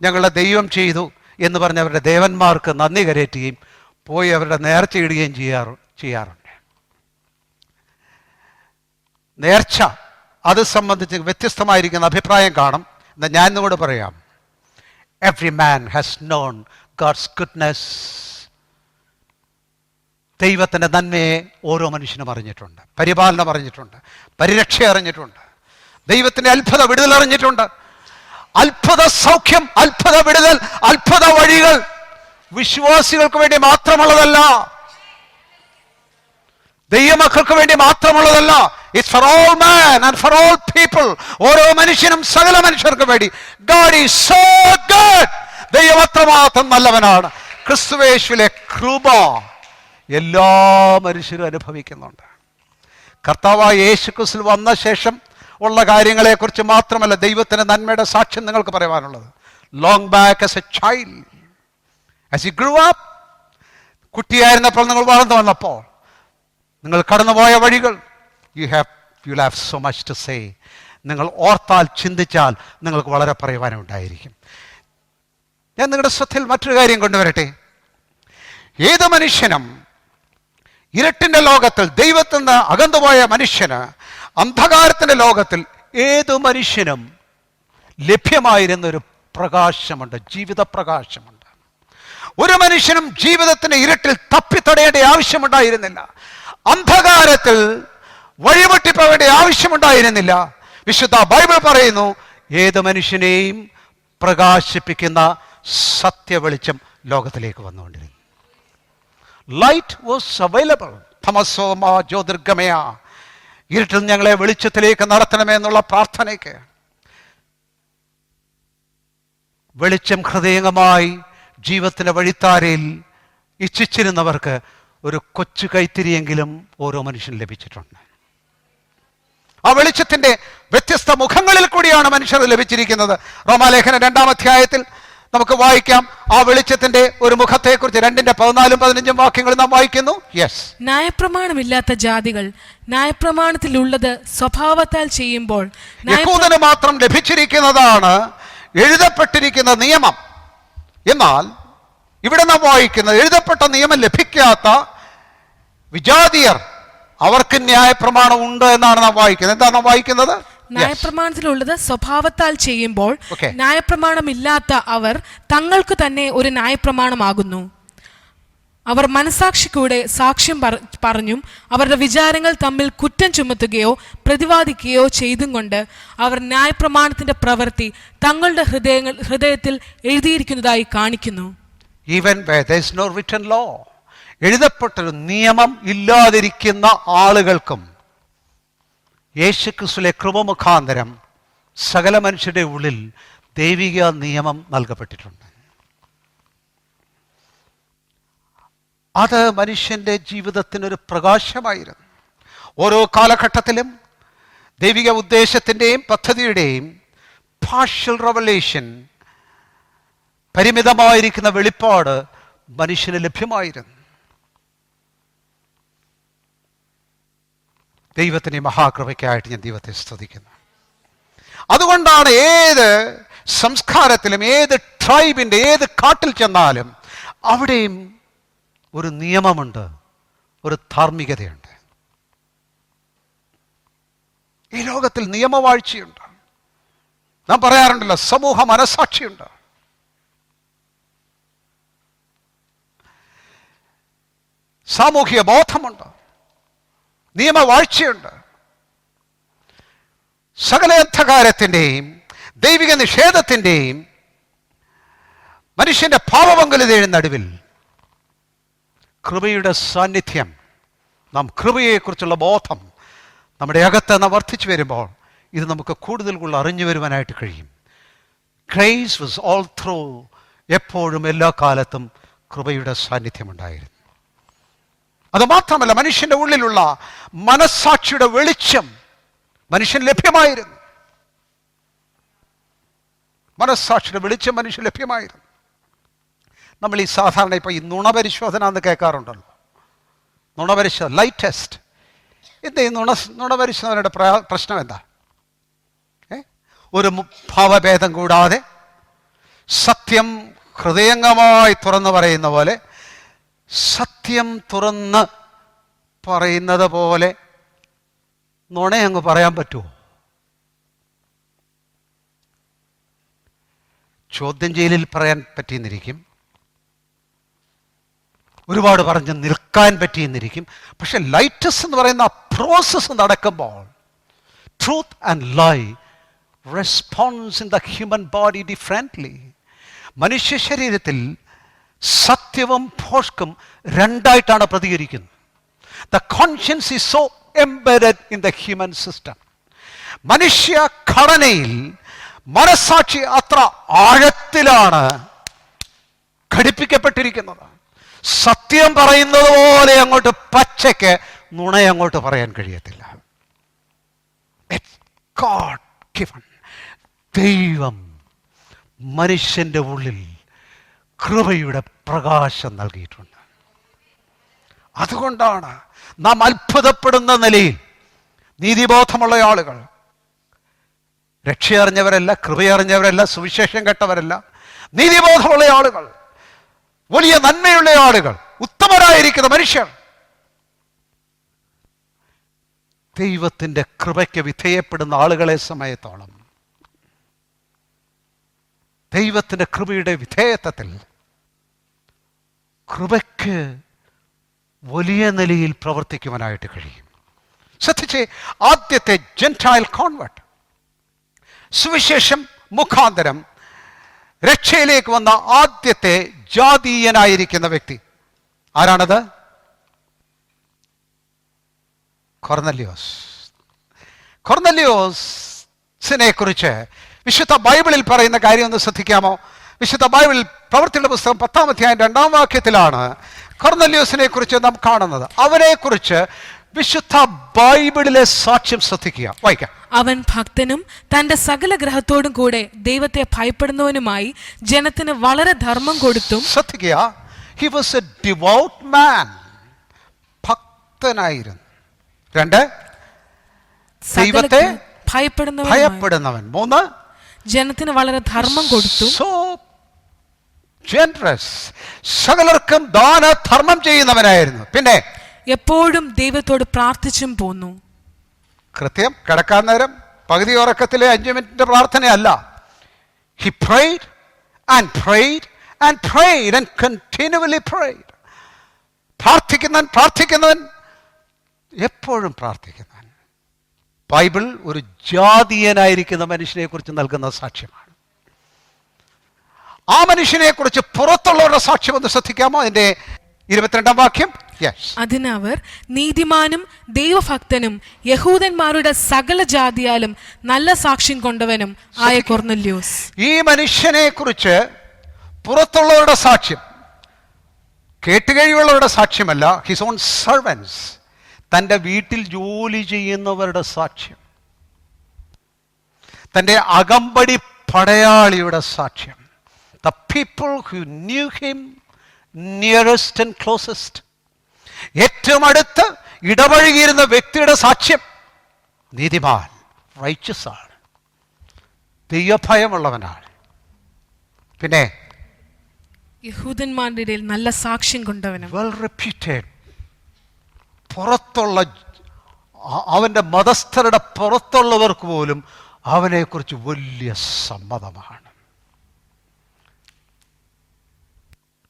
ഞങ്ങളുടെ ദൈവം ചെയ്തു എന്ന് പറഞ്ഞ് അവരുടെ ദേവന്മാർക്ക് നന്ദി കരയറ്റുകയും പോയി അവരുടെ നേർച്ചയിടുകയും ചെയ്യാറുണ്ട്. നേർച്ച അത് സംബന്ധിച്ച് വ്യത്യസ്തമായിരിക്കുന്ന അഭിപ്രായം കാണും. എന്നാൽ ഞാൻ നിങ്ങളോട് പറയാം, every man has known God's goodness. ദൈവത്തിൻ്റെ നന്മയെ ഓരോ മനുഷ്യനും അറിഞ്ഞിട്ടുണ്ട്, പരിപാലനം അറിഞ്ഞിട്ടുണ്ട്, പരിരക്ഷ അറിഞ്ഞിട്ടുണ്ട്, ദൈവത്തിൻ്റെ അത്ഭുത വിടുതൽ അറിഞ്ഞിട്ടുണ്ട്. അത്ഭുത സൗഖ്യം, അത്ഭുത വിടുതൽ, അത്ഭുത വഴികൾ വിശ്വാസികൾക്ക് വേണ്ടി മാത്രമുള്ളതല്ല, ദൈവമക്കൾക്ക് വേണ്ടി മാത്രമുള്ളതല്ല. It's for all man and for all people. ഓരോ മനുഷ്യനും, സകല മനുഷ്യർക്കും വേണ്ടി. God is so good. ദൈവം അത്രമാത്രം നല്ലവനാണ്. ക്രിസ്തുവേശുവിലെ കൃപ എല്ലാ മനുഷ്യരും അനുഭവിക്കുന്നുണ്ട്. കർത്താവായ യേശു ക്രിസ്തു വന്ന ശേഷം ഉള്ള കാര്യങ്ങളെക്കുറിച്ച് മാത്രമല്ല ദൈവത്തിൻ്റെ നന്മയുടെ സാക്ഷ്യം നിങ്ങൾക്ക് പറയുവാനുള്ളത്. Long back as a child, as you grew up, കുട്ടിയായിരുന്നപ്പോൾ നിങ്ങൾ വളർന്നു വന്നപ്പോൾ നിങ്ങൾ കടന്നുപോയ വഴികൾ, you have so much to say. നിങ്ങൾ ഓർത്താൽ, ചിന്തിച്ചാൽ നിങ്ങൾക്ക് വളരെ പറയുവാനുണ്ടായിരിക്കും. ഞാൻ നിങ്ങളുടെ ശ്രദ്ധയിൽ മറ്റൊരു കാര്യം കൊണ്ടുവരട്ടെ. ഏത് മനുഷ്യനും ഇരുട്ടിൻ്റെ ലോകത്തിൽ, ദൈവത്തിൽ നിന്ന് അകന്നുപോയ മനുഷ്യന് അന്ധകാരത്തിൻ്റെ ലോകത്തിൽ ഏതു മനുഷ്യനും ലഭ്യമായിരുന്നൊരു പ്രകാശമുണ്ട്, ജീവിത പ്രകാശമുണ്ട്. ഒരു മനുഷ്യനും ജീവിതത്തിന് ഇരുട്ടിൽ തപ്പിത്തടയേണ്ട ആവശ്യമുണ്ടായിരുന്നില്ല. അന്ധകാരത്തിൽ വഴിവെട്ടിപ്പോവേണ്ട ആവശ്യമുണ്ടായിരുന്നില്ല. വിശുദ്ധ ബൈബിൾ പറയുന്നു, ഏത് മനുഷ്യനെയും പ്രകാശിപ്പിക്കുന്ന സത്യവെളിച്ചം ലോകത്തിലേക്ക് വന്നുകൊണ്ടിരുന്നു. Light was available. തമസോ മാ ജ്യോതിർഗമയ, ഇരുട്ടിൽ ഞങ്ങളെ വെളിച്ചത്തിലേക്ക് നടത്തണമേ എന്നുള്ള പ്രാർത്ഥനയ്ക്ക് വെളിച്ചം ഹൃദയംഗമായി ജീവിതത്തിൻ്റെ വഴിത്താരയിൽ ഇച്ഛിച്ചിരുന്നവർക്ക് ഒരു കൊച്ചു കൈത്തിരിയെങ്കിലും ഓരോ മനുഷ്യനും ലഭിച്ചിട്ടുണ്ട്. ആ വെളിച്ചത്തിൻ്റെ വ്യത്യസ്ത മുഖങ്ങളിൽ കൂടിയാണ് മനുഷ്യർ ലഭിച്ചിരിക്കുന്നത്. റോമാലേഖനം 2-ാം അധ്യായത്തിൽ നമുക്ക് വായിക്കാം ആ വെളിച്ചത്തിന്റെ ഒരു മുഖത്തെക്കുറിച്ച്. 2:14-15 വാക്യങ്ങൾ നാം വായിക്കുന്നു. യെസ്. ന്യായപ്രമാണമില്ലാത്ത ജാതികൾ ന്യായപ്രമാണത്തിലുള്ളത് സ്വഭാവത്താൽ ചെയ്യുമ്പോൾ യഹൂദന് മാത്രം ലഭിച്ചിരിക്കുന്നതാണ് എഴുതപ്പെട്ടിരിക്കുന്ന നിയമം. എന്നാൽ ഇവിടെ നാം വായിക്കുന്നത് എഴുതപ്പെട്ട നിയമം ലഭിക്കാത്ത വിജാതിയർ, അവർക്ക് ന്യായപ്രമാണം ഉണ്ട് എന്നാണ് നാം വായിക്കുന്നത്. എന്താണ് നാം വായിക്കുന്നത്? ന്യായപ്രമാണത്തിലുള്ളത് സ്വഭാവത്താൽ ചെയ്യുമ്പോൾ ന്യായപ്രമാണമില്ലാത്ത അവർ തങ്ങൾക്ക് തന്നെ ഒരു ന്യായപ്രമാണമാകുന്നു. അവർ മനസാക്ഷിക്കൂടെ സാക്ഷ്യം പറഞ്ഞും അവരുടെ വിചാരങ്ങൾ തമ്മിൽ കുറ്റം ചുമത്തുകയോ പ്രതിവാദിക്കുകയോ ചെയ്തും കൊണ്ട് അവർ ന്യായപ്രമാണത്തിന്റെ പ്രവൃത്തി തങ്ങളുടെ ഹൃദയത്തിൽ എഴുതിയിരിക്കുന്നതായി കാണിക്കുന്നു. Even where there is no written law, എഴുതപ്പെട്ടൊരു നിയമം ഇല്ലാതിരിക്കുന്ന ആളുകൾക്കും യേശുക്രിസ്തുവിലെ കൃപ മുഖാന്തരം സകല മനുഷ്യരുടെ ഉള്ളിൽ ദൈവിക നിയമം നൽകപ്പെട്ടിട്ടുണ്ട്. അത് മനുഷ്യൻ്റെ ജീവിതത്തിനൊരു പ്രകാശമായിരുന്നു. ഓരോ കാലഘട്ടത്തിലും ദൈവിക ഉദ്ദേശത്തിൻ്റെയും പദ്ധതിയുടെയും പാർഷ്യൽ റെവലേഷൻ, പരിമിതമായിരിക്കുന്ന വെളിപ്പാട് മനുഷ്യന് ലഭ്യമായിരുന്നു. ദൈവത്തിൻ്റെ മഹാകൃപയ്ക്കായിട്ട് ഞാൻ ദൈവത്തെ സ്തുതിക്കുന്നു. അതുകൊണ്ടാണ് ഏത് സംസ്കാരത്തിലും, ഏത് ട്രൈബിൻ്റെ, ഏത് കാട്ടിൽ ചെന്നാലും അവിടെയും ഒരു നിയമമുണ്ട്, ഒരു ധാർമ്മികതയുണ്ട്. ഈ ലോകത്തിൽ നിയമവാഴ്ചയുണ്ട്. നാം പറയാറുണ്ടല്ലോ, സമൂഹ മനസാക്ഷിയുണ്ട്. സാമൂഹിക ബോധമുണ്ട്, നിയമവാഴ്ചയുണ്ട്. സകല അന്ധകാരത്തിൻ്റെയും ദൈവിക നിഷേധത്തിൻ്റെയും മനുഷ്യൻ്റെ പാപമംഗലതയുടെ നടുവിൽ കൃപയുടെ സാന്നിധ്യം, നാം കൃപയെക്കുറിച്ചുള്ള ബോധം നമ്മുടെ അകത്ത് നാം വർദ്ധിച്ചു വരുമ്പോൾ ഇത് നമുക്ക് കൂടുതൽ അറിഞ്ഞു വരുവാനായിട്ട് കഴിയും. ഗ്രേസ് വാസ് ഓൾ ത്രൂ, എപ്പോഴും എല്ലാ കാലത്തും കൃപയുടെ സാന്നിധ്യമുണ്ടായിരുന്നു. അതുമാത്രമല്ല, മനുഷ്യൻ്റെ ഉള്ളിലുള്ള മനസ്സാക്ഷിയുടെ വെളിച്ചം മനുഷ്യൻ ലഭ്യമായിരുന്നു. മനസ്സാക്ഷിയുടെ വെളിച്ചം മനുഷ്യൻ ലഭ്യമായിരുന്നു. നമ്മൾ ഈ സാധാരണ ഇപ്പോൾ ഈ നുണപരിശോധന എന്ന് കേൾക്കാറുണ്ടല്ലോ, നുണപരിശോധന, ലൈ ടെസ്റ്റ്. എന്താ ഈ നുണപരിശോധനയുടെ പ്രശ്നം എന്താ? ഒരു ഭാവഭേദം കൂടാതെ സത്യം ഹൃദയംഗമായി തുറന്നു പറയുന്ന പോലെ, സത്യം തുറന്ന് പറയുന്നത് പോലെ നുണയങ്ങ് പറയാൻ പറ്റുമോ? ചോദ്യം ചെയ്യലിൽ പറയാൻ പറ്റിയെന്നിരിക്കും, ഒരുപാട് പറഞ്ഞ് നിൽക്കാൻ പറ്റിയെന്നിരിക്കും. പക്ഷെ ലൈറ്റസ് എന്ന് പറയുന്ന ആ പ്രോസസ്സ് നടക്കുമ്പോൾ truth and lie response in the human body differently. മനുഷ്യ ശരീരത്തിൽ സത്യവും ഭോഷ്കും രണ്ടായിട്ടാണ് പ്രതികരിക്കുന്നത്. The conscience is so embedded in the human system. മനുഷ്യ ഘടനയിൽ മനസാക്ഷി അത്ര ആഴത്തിലാണ് ഘടിപ്പിക്കപ്പെട്ടിരിക്കുന്നത്. സത്യം പറയുന്നത് പോലെ അങ്ങോട്ട് പച്ചയ്ക്ക് നുണയങ്ങോട്ട് പറയാൻ കഴിയത്തില്ല. God given. ദൈവം മനുഷ്യന്റെ ഉള്ളിൽ കൃപയുടെ പ്രകാശം നൽകിയിട്ടുണ്ട്. അതുകൊണ്ടാണ് നാം അത്ഭുതപ്പെടുന്ന നിലയിൽ നീതിബോധമുള്ള ആളുകൾ, രക്ഷയറിഞ്ഞവരല്ല, കൃപയറിഞ്ഞവരല്ല, സുവിശേഷം കേട്ടവരല്ല, നീതിബോധമുള്ള ആളുകൾ, വലിയ നന്മയുള്ള ആളുകൾ, ഉത്തമരായിരിക്കുന്ന മനുഷ്യർ ദൈവത്തിൻ്റെ കൃപയ്ക്ക് വിധേയപ്പെടുന്ന ആളുകളെ സമയത്തോളം ദൈവത്തിൻ്റെ കൃപയുടെ വിധേയത്വത്തിൽ കൃപയ്ക്ക് വലിയ നിലയിൽ പ്രവർത്തിക്കുവാനായിട്ട് കഴിയും. ശ്രദ്ധിച്ച്, ആദ്യത്തെ ജെന്റൈൽ കോൺവേർട്ട്, സുവിശേഷം മുഖാന്തരം രക്ഷയിലേക്ക് വന്ന ആദ്യത്തെ ജാതീയനായിരിക്കുന്ന വ്യക്തി ആരാണത്? കൊർന്നല്യോസ്. കൊർന്നല്യോസിനെ കുറിച്ച് വിശുദ്ധ ബൈബിളിൽ പറയുന്ന കാര്യം ഒന്ന് ശ്രദ്ധിക്കാമോ? വിശുദ്ധ ബൈബിളിൽ പ്രവൃത്തിയുടെ പുസ്തകം 10-ാം അധ്യായം 2-ാം വാക്യത്തിലാണ് കൊർന്നല്യോസിനെ കുറിച്ച് നാം കാണുന്നത്. അവനെക്കുറിച്ച് വിശുദ്ധ ബൈബിളിലെ സാക്ഷ്യം ശ്രദ്ധിക്കുക, വായിക്കാം. അവൻ ഭക്തനും തന്റെ സകല ഗ്രഹത്തോടും കൂടെ ദൈവത്തെ ഭയപ്പെടുന്നവനുമായി ജനത്തിന് വളരെ ധർമ്മം കൊടുത്തും. ശ്രദ്ധിക്കുക, he was a devout man. ഭക്തനായിരുന്നു. 2, ദൈവത്തെ ഭയപ്പെടുന്നവൻ. 3, ജനത്തിന് വളരെ ധർമ്മം കൊടുത്തു. സോ ജനറസ്, സകലർക്കും ദാനധർമ്മം ചെയ്യുന്നവനായിരുന്നു. പിന്നെ എപ്പോഴും ദൈവത്തോട് പ്രാർത്ഥിച്ചും പോന്നു. കൃത്യം കിടക്കാൻ നേരം പകുതി ഉറക്കത്തിലെ 5 മിനിറ്റിന്റെ പ്രാർത്ഥനയല്ല. He prayed and prayed and prayed and continually prayed. പ്രാർത്ഥിക്കുന്നവൻ എപ്പോഴും പ്രാർത്ഥിക്കുന്നവൻ. ബൈബിൾ ഒരു ജാതീയനായിരിക്കുന്ന മനുഷ്യനെ കുറിച്ച് നൽകുന്ന സാക്ഷ്യമാണ്. ആ മനുഷ്യനെ കുറിച്ച് പുറത്തുള്ളവരുടെ സാക്ഷ്യം ഒന്ന് ശ്രദ്ധിക്കാമോ? അതിന്റെ 22-ാം വാക്യം. അതിന് അവർ, നീതിമാനും ദൈവഭക്തനും യഹൂദന്മാരുടെ സകല ജാതിയാലും നല്ല സാക്ഷ്യം കൊണ്ടവനും ആയ കൊർന്നല്യോസ്. ഈ മനുഷ്യനെ കുറിച്ച് പുറത്തുള്ളവരുടെ സാക്ഷ്യം, കേട്ടുകഴിവുള്ളവരുടെ സാക്ഷ്യമല്ല, ഹിസ് ഓൺ സർവൻസ്, തൻ്റെ വീട്ടിൽ ജോലി ചെയ്യുന്നവരുടെ സാക്ഷ്യം, തൻ്റെ അകമ്പടി പടയാളിയുടെ സാക്ഷ്യം, the people who knew him nearest and closest, ഏറ്റവും അടുത്ത് ഇടപഴകിയിരുന്ന വ്യക്തിയുടെ സാക്ഷ്യം. നീതിമാൻ, റൈച്ചസ് ആണ്, ദൈവഭയമുള്ളവനാണ്. പിന്നെ യഹൂദന്മാരുടെ ഇടയിൽ നല്ല സാക്ഷ്യം കൊണ്ടവനും, വെൽ റെപ്യൂട്ടഡ്, പുറത്തുള്ള അവൻ്റെ മതസ്ഥരുടെ പുറത്തുള്ളവർക്ക് പോലും അവനെക്കുറിച്ച് വലിയ സമ്മതമാണ്.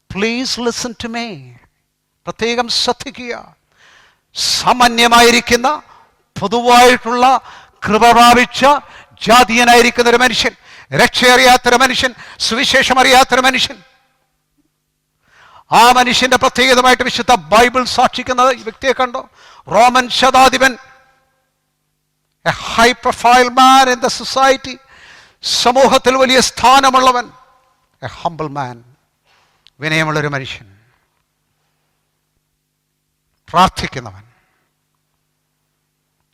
പ്ലീസ് ലിസൺ ടു മീ, പ്രത്യേകം ശ്രദ്ധിക്കുക. സാമാന്യമായിരിക്കുന്ന പൊതുവായിട്ടുള്ള കൃപ പ്രാപിച്ച ജാതീയനായിരിക്കുന്ന ഒരു മനുഷ്യൻ, രക്ഷയറിയാത്തൊരു മനുഷ്യൻ, സുവിശേഷം അറിയാത്തൊരു മനുഷ്യൻ, ആ മനുഷ്യന്റെ പ്രത്യേകതമായിട്ട് വിശുദ്ധ ബൈബിൾ സാക്ഷിക്കുന്നത് ഈ വ്യക്തിയെ കണ്ടോ? റോമൻ ശതാധിപൻ, a high profile man in the society, സമൂഹത്തിൽ വലിയ സ്ഥാനമുള്ളവൻ, എ ഹംബിൾ മാൻ, വിനയമുള്ളൊരു മനുഷ്യൻ, പ്രാർത്ഥിക്കുന്നവൻ,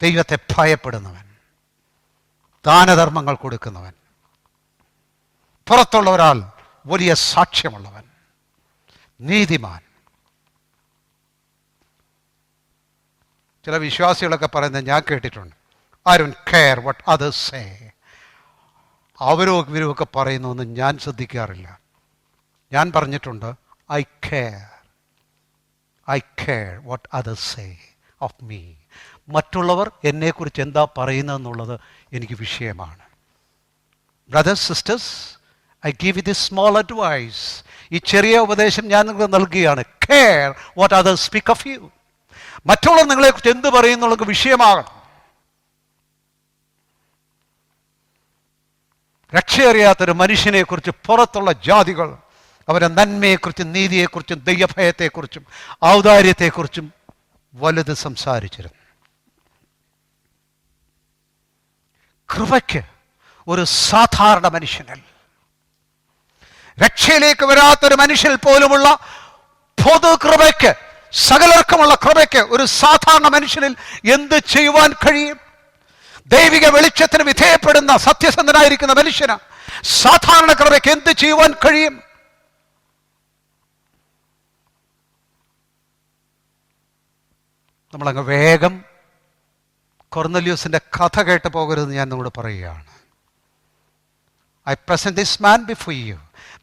ദൈവത്തെ ഭയപ്പെടുന്നവൻ, ദാനധർമ്മങ്ങൾ കൊടുക്കുന്നവൻ, പുറത്തുള്ള ഒരാൾ വലിയ സാക്ഷ്യമുള്ളവൻ, നീതിമാൻ. ചില വിശ്വാസികളൊക്കെ പറയുന്നത് ഞാൻ കേട്ടിട്ടുണ്ട്, I don't care what others say. അവരോ ഇവരുമൊക്കെ പറയുന്നൊന്നും ഞാൻ ശ്രദ്ധിക്കാറില്ല. ഞാൻ പറഞ്ഞിട്ടുണ്ട്, I care what others say of me. മറ്റുള്ളവർ എന്നെക്കുറിച്ച് എന്താ പറയുന്നതെന്നുള്ളത് എനിക്ക് വിഷയമാണ്. Brothers, sisters, I give you this small advice. ഈ ചെറിയ ഉപദേശം ഞാൻ നിങ്ങൾക്ക് നൽകുകയാണ്. Care what others speak of you. മറ്റുള്ളവർ നിങ്ങളെക്കുറിച്ച് എന്ത് പറയുന്നുള്ളത് വിഷയമാകണം. രക്ഷയറിയാത്തൊരു മനുഷ്യനെക്കുറിച്ച് പുറത്തുള്ള ജാതികൾ അവരുടെ നന്മയെക്കുറിച്ചും നീതിയെക്കുറിച്ചും ദൈവഭയത്തെക്കുറിച്ചും ഔദാര്യത്തെക്കുറിച്ചും വലുത് സംസാരിച്ചിരുന്നു. കൃപയ്ക്ക് ഒരു സാധാരണ മനുഷ്യനിൽ, രക്ഷയിലേക്ക് വരാത്തൊരു മനുഷ്യനിൽ പോലുമുള്ള പൊതു കൃപയ്ക്ക്, സകലർക്കുമുള്ള കൃപയ്ക്ക് ഒരു സാധാരണ മനുഷ്യനിൽ എന്ത് ചെയ്യുവാൻ കഴിയും? ദൈവിക വെളിച്ചത്തിന് വിധേയപ്പെടുന്ന സത്യസന്ധനായിരിക്കുന്ന മനുഷ്യന് സാധാരണ കൃപയ്ക്ക് എന്ത് ചെയ്യുവാൻ കഴിയും? നമ്മളങ്ങ് വേഗം കൊർന്നല്യോസിന്റെ കഥ കേട്ട് പോകരുതെന്ന് ഞാൻ നിങ്ങളോട് പറയുകയാണ്. I present this man before you.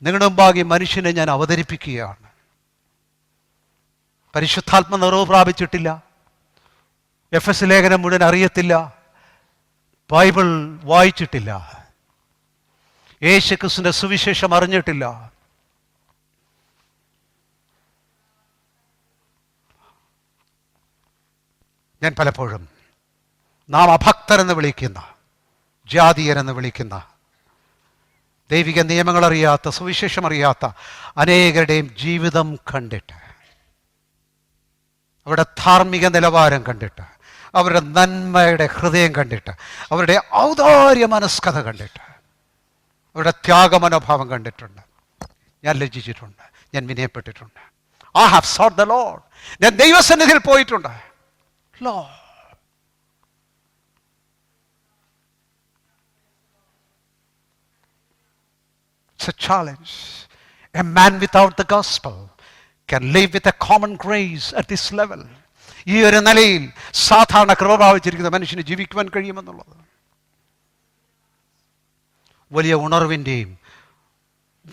നിങ്ങളുടെ മുമ്പാകെ മനുഷ്യനെ ഞാൻ അവതരിപ്പിക്കുകയാണ്. പരിശുദ്ധാത്മ നിറവ് പ്രാപിച്ചിട്ടില്ല, എഫെസ് ലേഖനം മുഴുവൻ അറിയത്തില്ല, ബൈബിൾ വായിച്ചിട്ടില്ല, യേശുക്രിസ്തുവിന്റെ സുവിശേഷം അറിഞ്ഞിട്ടില്ല. ഞാൻ പലപ്പോഴും നാം അഭക്തരെന്ന് വിളിക്കുന്ന, ജാതീയരെന്ന് വിളിക്കുന്ന, ദൈവിക നിയമങ്ങൾ അറിയാത്ത, സുവിശേഷം അറിയാത്ത അനേകരുടെയും ജീവിതം കണ്ടിട്ട്, അവരുടെ ധാർമ്മിക നിലവാരം കണ്ടിട്ട്, അവരുടെ നന്മയുടെ ഹൃദയം കണ്ടിട്ട്, അവരുടെ ഔദാര്യ മനസ്കഥ കണ്ടിട്ട്, അവരുടെ ത്യാഗമനോഭാവം കണ്ടിട്ടുണ്ട്. ഞാൻ ലജ്ജിച്ചിട്ടുണ്ട്, ഞാൻ വിനയപ്പെട്ടിട്ടുണ്ട്. I have sought the Lord. ഞാൻ ദൈവസന്നിധിയിൽ പോയിട്ടുണ്ട്. Lord, it's a challenge. A man without the gospel can live with a common grace at this level. ഈ ഒരു നിലയിൽ സാധാരണ കൃപ പ്രാപിച്ചിരിക്കുന്ന മനുഷ്യന് ജീവിക്കുവാൻ കഴിയുമെന്നുള്ളത് വലിയ ഉണർവിൻ്റെയും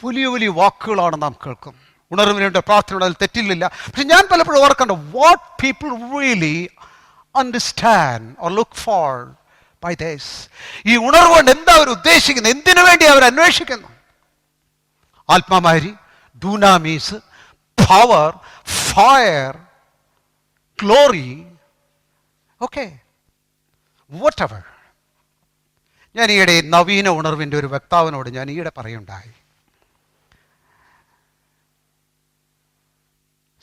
വലിയ വലിയ വാക്കുകളാണ് നാം കേൾക്കും. ഉണർവിനുണ്ട്, പ്രാർത്ഥനയുടെ അതിൽ തെറ്റില്ല. പക്ഷെ ഞാൻ പലപ്പോഴും ഓർക്കണ്ട, what people really understand or look for by this. ഈ ഉണർവ് കൊണ്ട് എന്താ അവർ ഉദ്ദേശിക്കുന്നത്? എന്തിനു വേണ്ടി അവർ അന്വേഷിക്കുന്നു? ആത്മാമാരി, ഡൂനാമീസ്, power, fire, glory, okay, whatever. ഞാൻ ഈയിടെ നവീന ഉണർവിൻ്റെ ഒരു വക്താവിനോട് ഞാൻ ഈയിടെ പറയുണ്ടായി,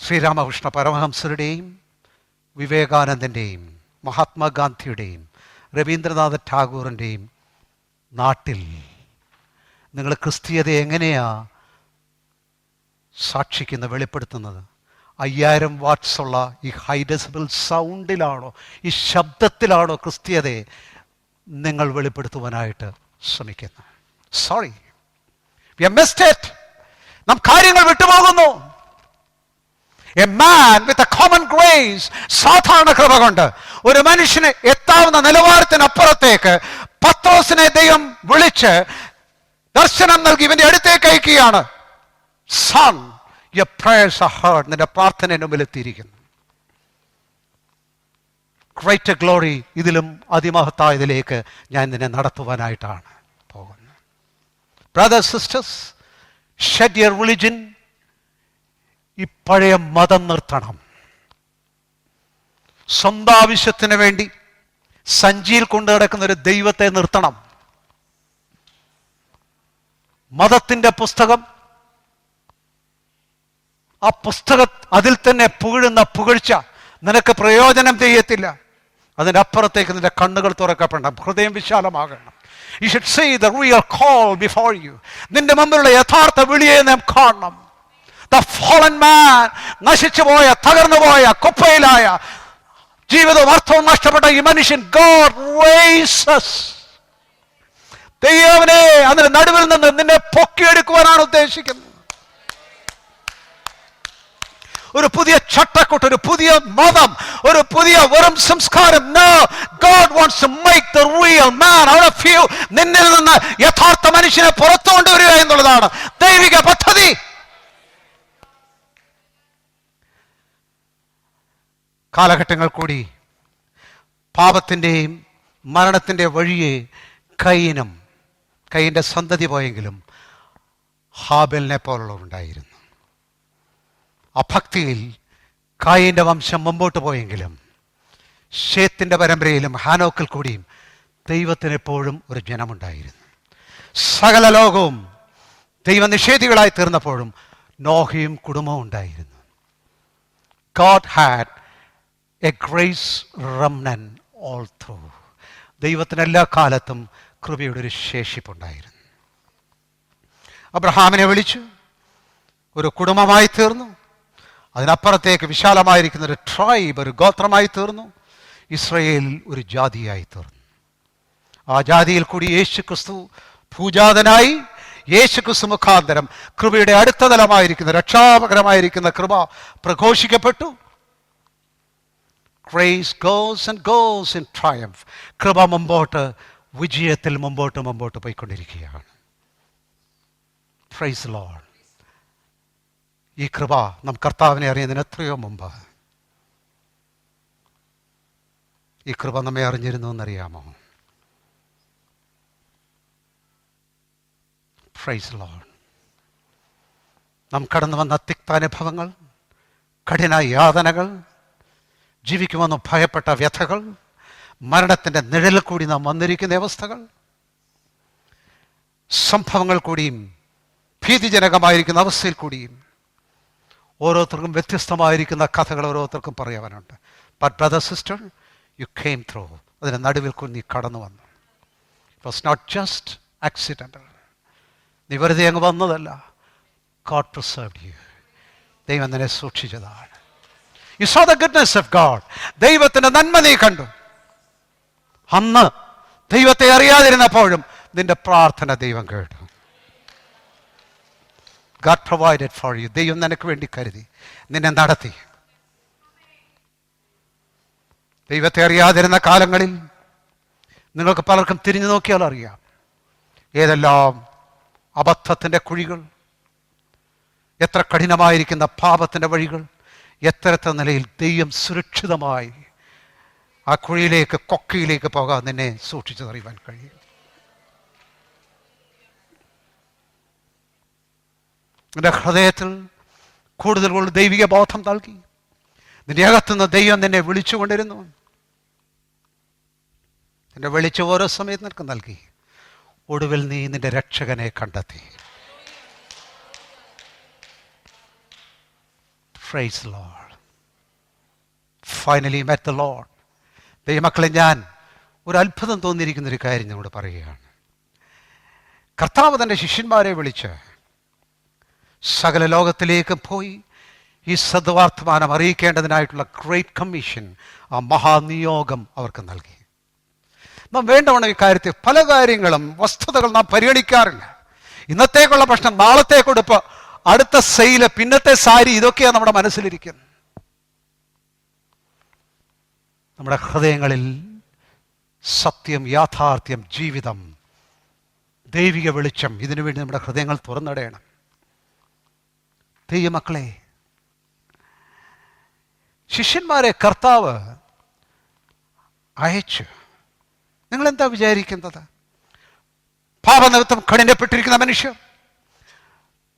ശ്രീരാമകൃഷ്ണ പരമഹംസരുടെയും വിവേകാനന്ദൻ്റെയും മഹാത്മാഗാന്ധിയുടെയും രവീന്ദ്രനാഥ ടാഗോറിൻ്റെയും നാട്ടിൽ നിങ്ങൾ ക്രിസ്തീയത എങ്ങനെയാ സാക്ഷിക്കുന്ന, വെളിപ്പെടുത്തുന്നത്? 5000 വാട്ട്സുള്ള ഈ ഹൈ ഡെസിബിൾ സൗണ്ടിലാണോ, ഈ ശബ്ദത്തിലാണോ ക്രിസ്തീയതയെ നിങ്ങൾ വെളിപ്പെടുത്തുവാനായിട്ട് ശ്രമിക്കുന്നത്? Sorry, we have missed it. നാം കാര്യങ്ങൾ വിട്ടുപോകുന്നു. A man with a common grace, സാധാരണ കൃപ കൊണ്ട് ഒരു മനുഷ്യന് എത്താവുന്ന നിലവാരത്തിനപ്പുറത്തേക്ക് പത്രോസിനെ ദൈവം വിളിച്ച് ദർശനം നൽകി ഇവന്റെ അടുത്തേക്ക് അയക്കുകയാണ്. Son, your prayers are heard. നിന്റെ പ്രാർത്ഥന എന്റെ മുമ്പിൽ എത്തിയിരിക്കുന്നു. ഗ്രേറ്റർ ഗ്ലോറി, ഇതിലും അതിമഹത്തായതിലേക്ക് ഞാൻ നിന്നെ നടത്തുവാനായിട്ടാണ് പോകുന്നത്. Brothers, sisters, shed your religion. ഈ പഴയ മതം നിർത്തണം. സ്വന്തം ആവശ്യത്തിന് വേണ്ടി സഞ്ചിയിൽ കൊണ്ടു കിടക്കുന്ന ഒരു ദൈവത്തെ നിർത്തണം. മതത്തിന്റെ പുസ്തകം, ആ പുസ്തകം അതിൽ തന്നെ പുകഴുന്ന പുകഴ്ച നിനക്ക് പ്രയോജനം ചെയ്യത്തില്ല. അതിൻ്റെ അപ്പുറത്തേക്ക് നിന്റെ കണ്ണുകൾ തുറക്കപ്പെടണം, ഹൃദയം വിശാലമാകണം. You should see the real call before you. നിന്റെ മുമ്പിലുള്ള യഥാർത്ഥ വിളിയെ നാം കാണണം. The fallen man, നശിച്ചുപോയ, തകർന്നുപോയ, കുപ്പയിലായ, ജീവിതവും അർത്ഥവും നഷ്ടപ്പെട്ട ഈ മനുഷ്യൻ, God raises. ദൈവനെ അതിന്റെ നടുവിൽ നിന്ന് നിന്നെ പൊക്കിയെടുക്കുവാനാണ് ഉദ്ദേശിക്കുന്നത്. ഒരു പുതിയ ചട്ടക്കൂട്ട്, ഒരു പുതിയ മതം, ഒരു പുതിയ വെറും സംസ്കാരം. No, God wants to make the real man out of you. നിന്നിൽ നിന്ന് യഥാർത്ഥ മനുഷ്യനെ പുറത്തു കൊണ്ടുവരിക എന്നുള്ളതാണ് ദൈവിക പദ്ധതി. കാലഘട്ടങ്ങൾ കൂടി പാപത്തിൻ്റെയും മരണത്തിൻ്റെ വഴിയെ കയീൻ്റെ സന്തതി പോയെങ്കിലും ഹാബെലിനെ പോലുള്ളവരുണ്ടായിരുന്നു. അഭക്തിയിൽ കായീൻ്റെ വംശം മുമ്പോട്ട് പോയെങ്കിലും ശേത്തിൻ്റെ പരമ്പരയിലും ഹാനോക്കിൽ കൂടിയും ദൈവത്തിന് എപ്പോഴും ഒരു ജനമുണ്ടായിരുന്നു. സകല ലോകവും ദൈവനിഷേധികളായി തീർന്നപ്പോഴും നോഹയും കുടുംബവും ഉണ്ടായിരുന്നു. God had a grace remnant all through. ദൈവത്തിന് എല്ലാ കാലത്തും കൃപയുടെ ഒരു ശേഷിപ്പുണ്ടായിരുന്നു. അബ്രഹാമിനെ വിളിച്ചു, ഒരു കുടുംബമായി തീർന്നു. അതിനപ്പുറത്തേക്ക് വിശാലമായിരിക്കുന്ന ഒരു ട്രൈബ്, ഒരു ഗോത്രമായി തീർന്നു. ഇസ്രയേൽ ഒരു ജാതിയായി തീർന്നു. ആ ജാതിയിൽ കൂടി യേശു ക്രിസ്തു ഭൂജാതനായി യേശു ക്രിസ്തു മുഖാന്തരം കൃപയുടെ അടുത്ത തലമായിരിക്കുന്ന രക്ഷാകരമായിരിക്കുന്ന കൃപ പ്രഘോഷിക്കപ്പെട്ടു. Grace goes and goes in triumph. കൃപ മുമ്പോട്ട് വിജയത്തിൽ മുമ്പോട്ട് പോയിക്കൊണ്ടിരിക്കുകയാണ്. Praise the Lord. ഈ കൃപ നാം കർത്താവിനെ അറിയുന്നതിന് എത്രയോ മുമ്പ് ഈ കൃപ നമ്മെ അറിഞ്ഞിരുന്നു എന്നറിയാമോ? Praise the Lord. നാം കടന്നു വന്ന തിക്താനുഭവങ്ങൾ, കഠിന യാതനകൾ, ജീവിക്കുമെന്ന് ഭയപ്പെട്ട വ്യഥകൾ, മരണത്തിൻ്റെ നിഴലിൽ കൂടി നാം വന്നിരിക്കുന്ന അവസ്ഥകൾ, സംഭവങ്ങൾ കൂടിയും ഭീതിജനകമായിരിക്കുന്ന അവസ്ഥയിൽ കൂടിയും ഓരോരുത്തർക്കും വ്യത്യസ്തമായിരിക്കുന്ന കഥകൾ ഓരോരുത്തർക്കും പറയാനുണ്ട്. But brother sister, you came through. അതിന് നടുവിൽ കൂടി നീ കടന്നു വന്നു. It was not just accidental. നീ വെറുതെ അങ്ങ് വന്നതല്ല. God preserved you. ദൈവം നിന്നെ സൂക്ഷിച്ചതാണ്. You saw the goodness of God. ദൈവത്തിൻ്റെ നന്മ നീ കണ്ടു. അന്ന് ദൈവത്തെ അറിയാതിരുന്നപ്പോഴും നിന്റെ പ്രാർത്ഥന ദൈവം കേട്ടു. God provided for you. ദൈവം നിനക്ക് വേണ്ടി കരുതി, നിന്നെ നടത്തി. ദൈവത്തെ അറിയാതിരുന്ന കാലങ്ങളിൽ നിങ്ങൾക്ക് പലർക്കും തിരിഞ്ഞു നോക്കിയാൽ അറിയാം ഏതെല്ലാം അബദ്ധത്തിൻ്റെ കുഴികൾ, എത്ര കഠിനമായിരിക്കുന്ന പാപത്തിൻ്റെ വഴികൾ, എത്രത്തെ നിലയിൽ ദൈവം സുരക്ഷിതമായി ആ കുഴിയിലേക്ക്, കൊക്കയിലേക്ക് പോകാൻ നിന്നെ സൂക്ഷിച്ചതറിയുവാൻ കഴിയും. നിന്റെ ഹൃദയത്തിൽ കൂടുതൽ കൂടുതൽ ദൈവിക ബോധം നൽകി. നിന്റെ അകത്തുനിന്ന് ദൈവം നിന്നെ വിളിച്ചുകൊണ്ടിരുന്നു. നിന്റെ വിളിച്ച് ഓരോ സമയത്ത് നിനക്ക് നൽകി. ഒടുവിൽ നീ നിന്റെ രക്ഷകനെ കണ്ടെത്തി. Praise the Lord. Finally met the Lord. ദൈവമക്കളെ, ഞാൻ ഒരു അത്ഭുതം തോന്നിയിരിക്കുന്നൊരു കാര്യം ഞങ്ങളോട് പറയുകയാണ്. കർത്താവ് തൻ്റെ ശിഷ്യന്മാരെ വിളിച്ച് സകല ലോകത്തിലേക്ക് പോയി ഈ സദ്വാർത്തമാനം അറിയിക്കേണ്ടതിനായിട്ടുള്ള ഗ്രേറ്റ് കമ്മീഷൻ, ആ മഹാനിയോഗം അവർക്ക് നൽകി. നാം വേണ്ടവണ്ണം ഈ കാര്യത്തിൽ പല കാര്യങ്ങളും, വസ്തുതകൾ നാം പരിഗണിക്കാറില്ല. ഇന്നത്തേക്കുള്ള പ്രശ്നം, നാളത്തേക്കുടുപ്പ്, അടുത്ത സെയില്, പിന്നത്തെ സാരി, ഇതൊക്കെയാണ് നമ്മുടെ മനസ്സിലിരിക്കുന്നത്. നമ്മുടെ ഹൃദയങ്ങളിൽ സത്യം, യാഥാർത്ഥ്യം, ജീവിതം, ദൈവിക വെളിച്ചം, ഇതിനു വേണ്ടി നമ്മുടെ ഹൃദയങ്ങൾ തുറന്നിടണം. ദൈവമക്കളെ, ശിഷ്യന്മാരെ കർത്താവ് അയച്ചു. നിങ്ങളെന്താ വിചാരിക്കുന്നത്? പാപനിമിത്തം കഠിനപ്പെട്ടിരിക്കുന്ന മനുഷ്യർ,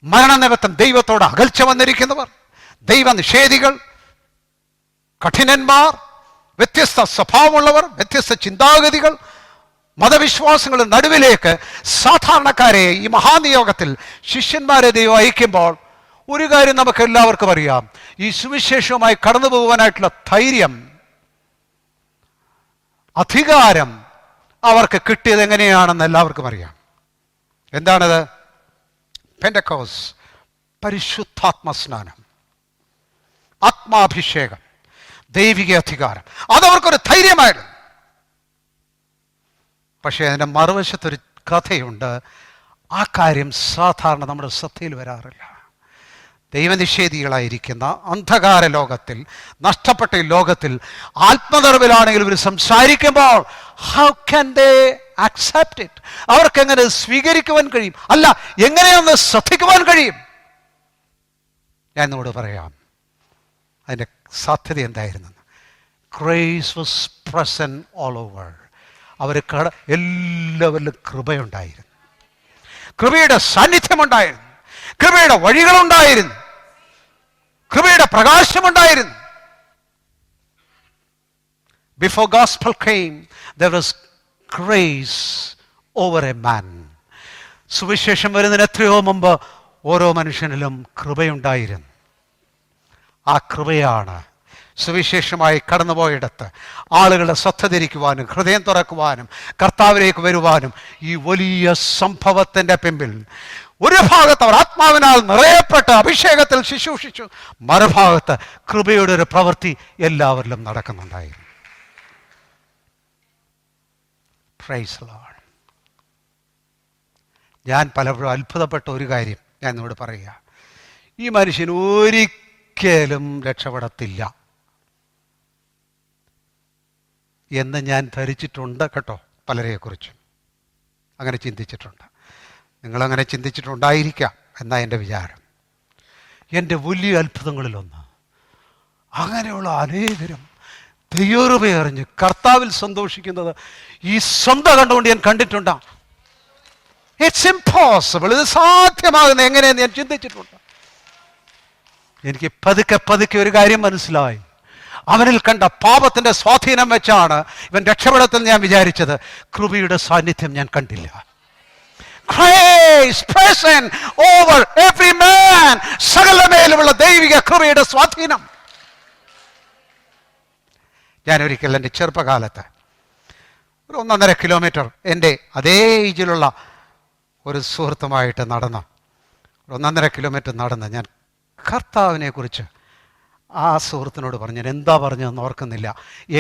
മരണനിമിത്തം ദൈവത്തോട് അകൽച്ച വന്നിരിക്കുന്നവർ, ദൈവനിഷേധികൾ, കഠിനന്മാർ, വ്യത്യസ്ത സ്വഭാവമുള്ളവർ, വ്യത്യസ്ത ചിന്താഗതികൾ, മതവിശ്വാസങ്ങളുടെ നടുവിലേക്ക് സാധാരണക്കാരെ ഈ മഹാനിയോഗത്തിൽ ശിഷ്യന്മാരെ ദൈവം അയക്കുമ്പോൾ ഒരു കാര്യം നമുക്ക് എല്ലാവർക്കും അറിയാം. ഈ സുവിശേഷവുമായി കടന്നു പോകുവാനായിട്ടുള്ള ധൈര്യം, അധികാരം അവർക്ക് കിട്ടിയത് എങ്ങനെയാണെന്ന് എല്ലാവർക്കും അറിയാം. എന്താണത്? പെന്തക്കോസ്, പരിശുദ്ധാത്മസ്നാനം, ആത്മാഭിഷേകം, ദൈവിക അധികാരം. അതവർക്കൊരു ധൈര്യമായിരുന്നു. പക്ഷേ അതിൻ്റെ മറുവശത്തൊരു കഥയുണ്ട്. ആ കാര്യം സാധാരണ നമ്മുടെ ശ്രദ്ധയിൽ വരാറില്ല. ദൈവനിഷേധികളായിരിക്കുന്ന അന്ധകാര ലോകത്തിൽ, നഷ്ടപ്പെട്ട ഈ ലോകത്തിൽ ആത്മനിറവിലാണെങ്കിൽ ഇവർ സംസാരിക്കുമ്പോൾ how can they accept it? അവർക്ക് എങ്ങനെ സ്വീകരിക്കുവാൻ കഴിയും? അല്ല, എങ്ങനെയൊന്ന് ശ്രദ്ധിക്കുവാൻ കഴിയും? ഞാൻ നിങ്ങളോട് പറയാം അതിൻ്റെ സാധ്യത എന്തായിരുന്നു. Grace was present all over. അവർ എല്ലാവരിലും കൃപയുണ്ടായിരുന്നു, കൃപയുടെ സാന്നിധ്യമുണ്ടായിരുന്നു, കൃപയുടെ വഴികളുണ്ടായിരുന്നു, കൃപയുടെ പ്രകാശമുണ്ടായിരുന്നു. Before gospel came, there was grace over a man. സുവിശേഷം വരുന്നതിന് എത്രയോ മുമ്പ് ഓരോ മനുഷ്യനിലും കൃപയുണ്ടായിരുന്നു. ആ കൃപയാണ് സുവിശേഷമായി കടന്നുപോയിടത്ത് ആളുകളുടെ ശ്രദ്ധ തിരിക്കുവാനും ഹൃദയം തുറക്കുവാനും കർത്താവിലേക്ക് വരുവാനും ഈ വലിയ സംഭവത്തിൻ്റെ പിമ്പിൽ ഒരു ഭാഗത്ത് അവർ ആത്മാവിനാൽ നിറയപ്പെട്ട് അഭിഷേകത്തിൽ ശുശ്രൂഷിച്ചു, മറുഭാഗത്ത് കൃപയുടെ ഒരു പ്രവൃത്തി എല്ലാവരിലും നടക്കുന്നുണ്ടായിരുന്നു. Praise the lord. ഞാൻ പലപ്പോഴും അത്ഭുതപ്പെട്ട ഒരു കാര്യം ഞാൻ നിന്നോട് പറയുക. ഈ മനുഷ്യൻ ഒരിക്കലും രക്ഷപ്പെടത്തില്ല എന്ന് ഞാൻ ധരിച്ചിട്ടുണ്ട് കേട്ടോ. പലരെക്കുറിച്ചും അങ്ങനെ ചിന്തിച്ചിട്ടുണ്ട്. നിങ്ങളങ്ങനെ ചിന്തിച്ചിട്ടുണ്ടായിരിക്കാം എന്നാ എൻ്റെ വിചാരം. എൻ്റെ വലിയ അത്ഭുതങ്ങളിലൊന്ന്, അങ്ങനെയുള്ള അനേകരും ദൈവകൃപയറിഞ്ഞ് കർത്താവിൽ സന്തോഷിക്കുന്നത് ഈ സ്വന്തം കണ്ടുകൊണ്ട് ഞാൻ കണ്ടിട്ടുണ്ടാ. ഇറ്റ്സ് ഇംപോസിബിൾ, ഇത് സാധ്യമാകുന്നത് എങ്ങനെയെന്ന് ഞാൻ ചിന്തിച്ചിട്ടുണ്ട്. എനിക്ക് പതുക്കെ പതുക്കെ ഒരു കാര്യം മനസ്സിലായി. അവനിൽ കണ്ട പാപത്തിന്റെ സ്വാധീനം വെച്ചാണ് ഇവൻ രക്ഷപ്പെടത്തിൽ ഞാൻ വിചാരിച്ചത്. കൃപയുടെ സാന്നിധ്യം ഞാൻ കണ്ടില്ല. Grace present over every man. സകലമേലുമുള്ള ദൈവിക കൃപയുടെ സ്വാധീനം. ഞാനൊരിക്കൽ എൻ്റെ ചെറുപ്പകാലത്ത് ഒരു 1.5 കിലോമീറ്റർ എൻ്റെ അതേ ഏജിലുള്ള ഒരു സുഹൃത്തുമായിട്ട് നടന്ന് 1.5 കിലോമീറ്റർ നടന്ന് ഞാൻ കർത്താവിനെ കുറിച്ച് ആ സുഹൃത്തിനോട് പറഞ്ഞു. ഞാൻ എന്താ പറഞ്ഞതെന്ന് ഓർക്കുന്നില്ല,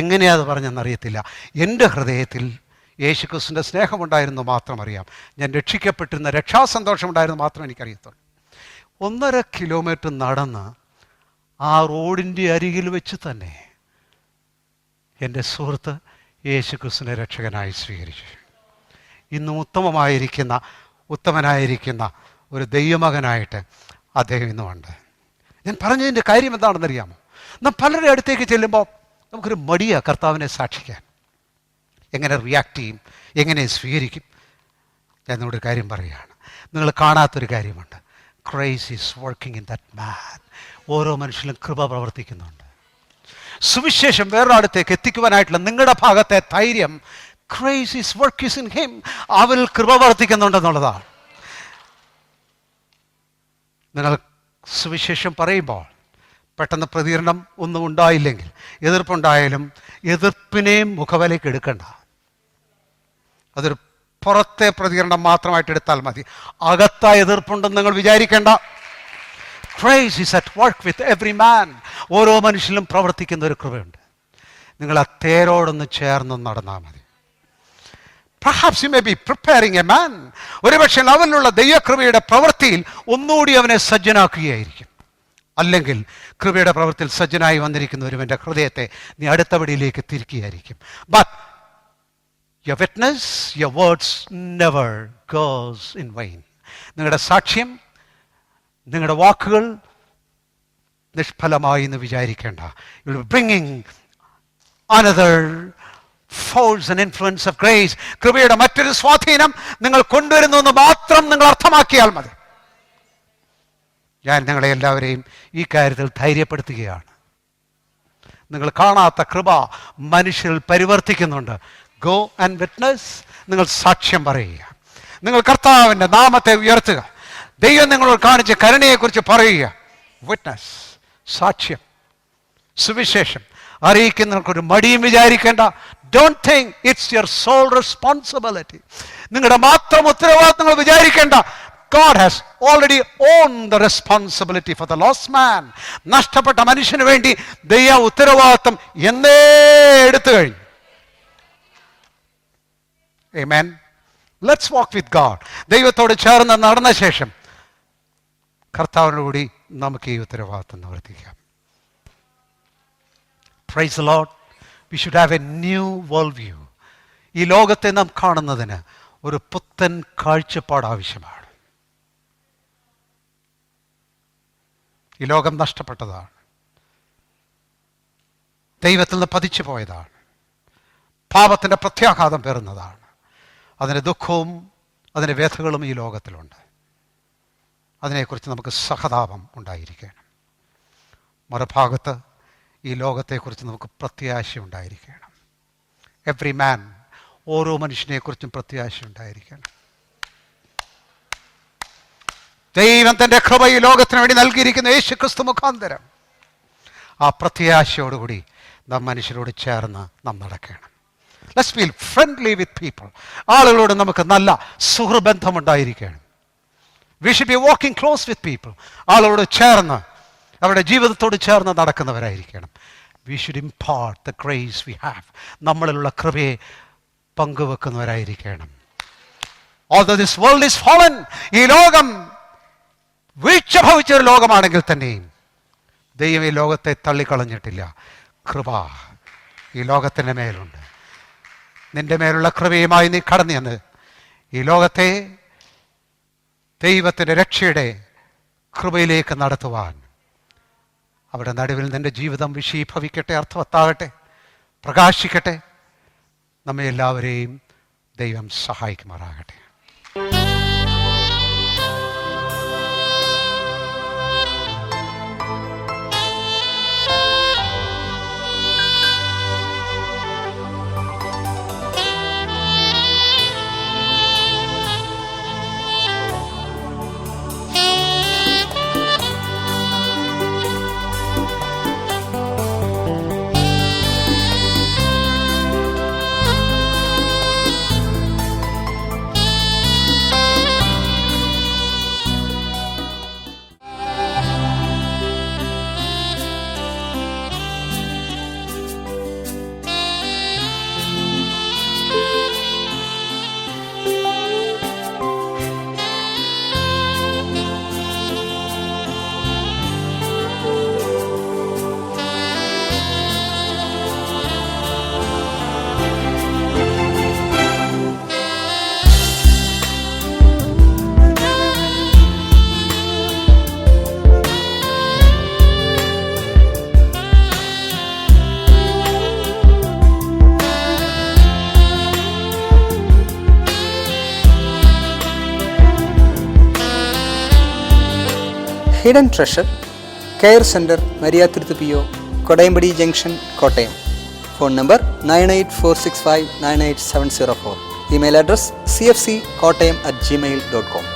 എങ്ങനെയാ അത് പറഞ്ഞെന്നറിയത്തില്ല. എൻ്റെ ഹൃദയത്തിൽ യേശുക്രിസ്തുവിൻ്റെ സ്നേഹമുണ്ടായിരുന്നു മാത്രം അറിയാം. ഞാൻ രക്ഷിക്കപ്പെട്ടിരുന്ന രക്ഷാസന്തോഷമുണ്ടായിരുന്നു മാത്രം എനിക്കറിയത്തുള്ളൂ. 1.5 കിലോമീറ്റർ നടന്ന് ആ റോഡിൻ്റെ അരികിൽ വെച്ച് തന്നെ എൻ്റെ സുഹൃത്ത് യേശുക്രിസ്തുവിനെ രക്ഷകനായി സ്വീകരിച്ചു. ഇന്നും ഉത്തമനായിരിക്കുന്ന ഒരു ദൈവമകനായിട്ട് അദ്ദേഹം ഇന്നുമുണ്ട്. ഞാൻ പറഞ്ഞതിൻ്റെ കാര്യം എന്താണെന്നറിയാമോ? നാം പലരുടെ അടുത്തേക്ക് ചെല്ലുമ്പോൾ നമുക്കൊരു മടിയാണ് കർത്താവിനെ സാക്ഷിക്കാൻ. എങ്ങനെ റിയാക്ട് ചെയ്യും, എങ്ങനെ സ്വീകരിക്കും? ഞാൻ നിങ്ങളൊരു കാര്യം പറയുകയാണ്. നിങ്ങൾ കാണാത്തൊരു കാര്യമുണ്ട്. Christ is working in that man. ഓരോ മനുഷ്യനും കൃപ പ്രവർത്തിക്കുന്നുണ്ട്. സുവിശേഷം വേറൊരിടത്തേക്ക് എത്തിക്കുവാനായിട്ടുള്ള നിങ്ങളുടെ ഭാഗത്തെ ധൈര്യം, ക്രൈസ് ഈസ് വർക്കിംഗ് ഇൻ ഹിം, അവൽ കൃപ പ്രവർത്തിക്കുന്നുണ്ടെന്നുള്ളതാണ്. നിങ്ങൾ സുവിശേഷം പറയുമ്പോൾ പെട്ടെന്ന് പ്രതികരണം ഒന്നും ഉണ്ടായില്ലെങ്കിൽ, എതിർപ്പുണ്ടായാലും എതിർപ്പിനെയും മുഖവിലേക്ക് എടുക്കണ്ട. അതൊരു പുറത്തെ പ്രതികരണം മാത്രമായിട്ട് എടുത്താൽ മതി. അകത്തായ എതിർപ്പുണ്ടെന്ന് നിങ്ങൾ വിചാരിക്കേണ്ട. Grace is at work with every man. ഓരോ മനുഷ്യനും പ്രവർത്തിക്കുന്ന ഒരു കൃപയുണ്ട്. നിങ്ങൾ ആ തേരോടൊന്ന് ചേർന്ന് നടന്നാൽ മതി. Perhaps you may be preparing a man. ഒരുപക്ഷെ അവനിലുള്ള ദൈവകൃപയുടെ പ്രവൃത്തിയിൽ ഒന്നുകൂടി അവനെ സജ്ജനാക്കുകയായിരിക്കും. അല്ലെങ്കിൽ കൃപയുടെ പ്രവൃത്തിയിൽ സജ്ജനായി വന്നിരിക്കുന്ന ഒരുവൻ്റെ ഹൃദയത്തെ നീ അടുത്തപടിയിലേക്ക് തിരിക്കുകയായിരിക്കും. But your witness, your words never goes in vain. നിങ്ങളുടെ സാക്ഷ്യം, നിങ്ങളുടെ വാക്കുകൾ നിഷ്ഫലമായി എന്ന് വിചാരിക്കേണ്ട. You will be bringing another force and influence of grace. കൃപയുടെ മറ്റൊരു സ്വാധീനം നിങ്ങൾ കൊണ്ടുവരുന്നു എന്ന് മാത്രം നിങ്ങൾ അർത്ഥമാക്കിയാൽ മതി. ഞാൻ നിങ്ങളെ എല്ലാവരെയും ഈ കാര്യത്തിൽ ധൈര്യപ്പെടുത്തുകയാണ്. നിങ്ങൾ കാണാത്ത കൃപ മനുഷ്യരിൽ പരിവർത്തിക്കുന്നുണ്ട്. Go and witness. നിങ്ങൾ സാക്ഷ്യം പറയുക. നിങ്ങൾ കർത്താവിൻ്റെ നാമത്തെ ഉയർത്തുക. ദൈവം നിങ്ങളോട് കാണിച്ച കരുണയെക്കുറിച്ച് പറയുക. വിറ്റ്നസ്, സാക്ഷ്യം, സുവിശേഷം അറിയിക്കുന്നവർക്കൊരു മടിയും വിചാരിക്കേണ്ട. Don't think it's your sole responsibility. നിങ്ങളുടെ മാത്രം ഉത്തരവാദിത്തങ്ങൾ വിചാരിക്കേണ്ട. God has already owned the responsibility for the lost man. നഷ്ടപ്പെട്ട മനുഷ്യന് വേണ്ടി ദൈവ ഉത്തരവാദിത്തം എന്നേ എടുത്തു കഴിഞ്ഞു. Amen. Let's walk with God. ദൈവത്തോട് ചേർന്ന് നടന്ന ശേഷം കർത്താവിനോടുകൂടി നമുക്ക് ഈ ഉത്തരവാദിത്തം നിവർത്തിക്കാം. Praise the Lord. We should have a new world view. ഈ ലോകത്തെ നാം കാണുന്നതിന് ഒരു പുത്തൻ കാഴ്ചപ്പാട് ആവശ്യമാണ്. ഈ ലോകം നഷ്ടപ്പെട്ടതാണ്, ദൈവത്തിൽ നിന്ന് പതിച്ചു പോയതാണ്, പാപത്തിൻ്റെ പ്രത്യാഘാതം പേറുന്നതാണ്. അതിൻ്റെ ദുഃഖവും അതിൻ്റെ വ്യഥകളും ഈ ലോകത്തിലുണ്ട്. അതിനെക്കുറിച്ച് നമുക്ക് സഹതാപം ഉണ്ടായിരിക്കണം. മറുഭാഗത്ത് ഈ ലോകത്തെക്കുറിച്ച് നമുക്ക് പ്രത്യാശ ഉണ്ടായിരിക്കണം. എവ്രി മാൻ, ഓരോ മനുഷ്യനെക്കുറിച്ചും പ്രത്യാശ ഉണ്ടായിരിക്കണം. ദൈവം തൻ്റെ കൃപ ഈ ലോകത്തിന് വേണ്ടി നൽകിയിരിക്കുന്ന യേശുക്രിസ്തു മുഖാന്തരം ആ പ്രത്യാശയോടുകൂടി നാം മനുഷ്യരോട് ചേർന്ന് നാം നടക്കണം. Let's feel friendly with people. ആളുകളോട് നമുക്ക് നല്ല സുഹൃബന്ധമുണ്ടായിരിക്കണം. We should be walking close with people. ആളുകളോട് ചേർന്ന് അവരുടെ ജീവിതത്തോട് ചേർന്ന് നടക്കുന്നവരായിരിക്കണം. We should impart the grace we have. നമ്മളിലുള്ള കൃപയെ പങ്കുവെക്കുന്നവരായിരിക്കണം. Although this world is fallen, ഈ ലോകം വീഴ്ച ഭവിച്ചൊരു ലോകമാണെങ്കിൽ തന്നെയും ദൈവം ഈ ലോകത്തെ തള്ളിക്കളഞ്ഞിട്ടില്ല. കൃപ ഈ ലോകത്തിൻ്റെ മേലുണ്ട്. നിന്റെ മേലുള്ള കൃപയുമായി നീ കടന്നു ചെന്ന് ഈ ലോകത്തെ ദൈവത്തിൻ്റെ രക്ഷയുടെ കൃപയിലേക്ക് നടത്തുവാൻ അവിടെ നടുവിൽ നിന്റെ ജീവിതം വിഷീഭവിക്കട്ടെ, അർത്ഥവത്താകട്ടെ, പ്രകാശിക്കട്ടെ. നമ്മെ എല്ലാവരെയും ദൈവം സഹായിക്കുമാറാകട്ടെ. Hidden Treasure Care Centre, Mariyathuruthu PO, Kodayampady junction, Kottayam. Phone number 9846598704. Email address cfckottayam@gmail.com.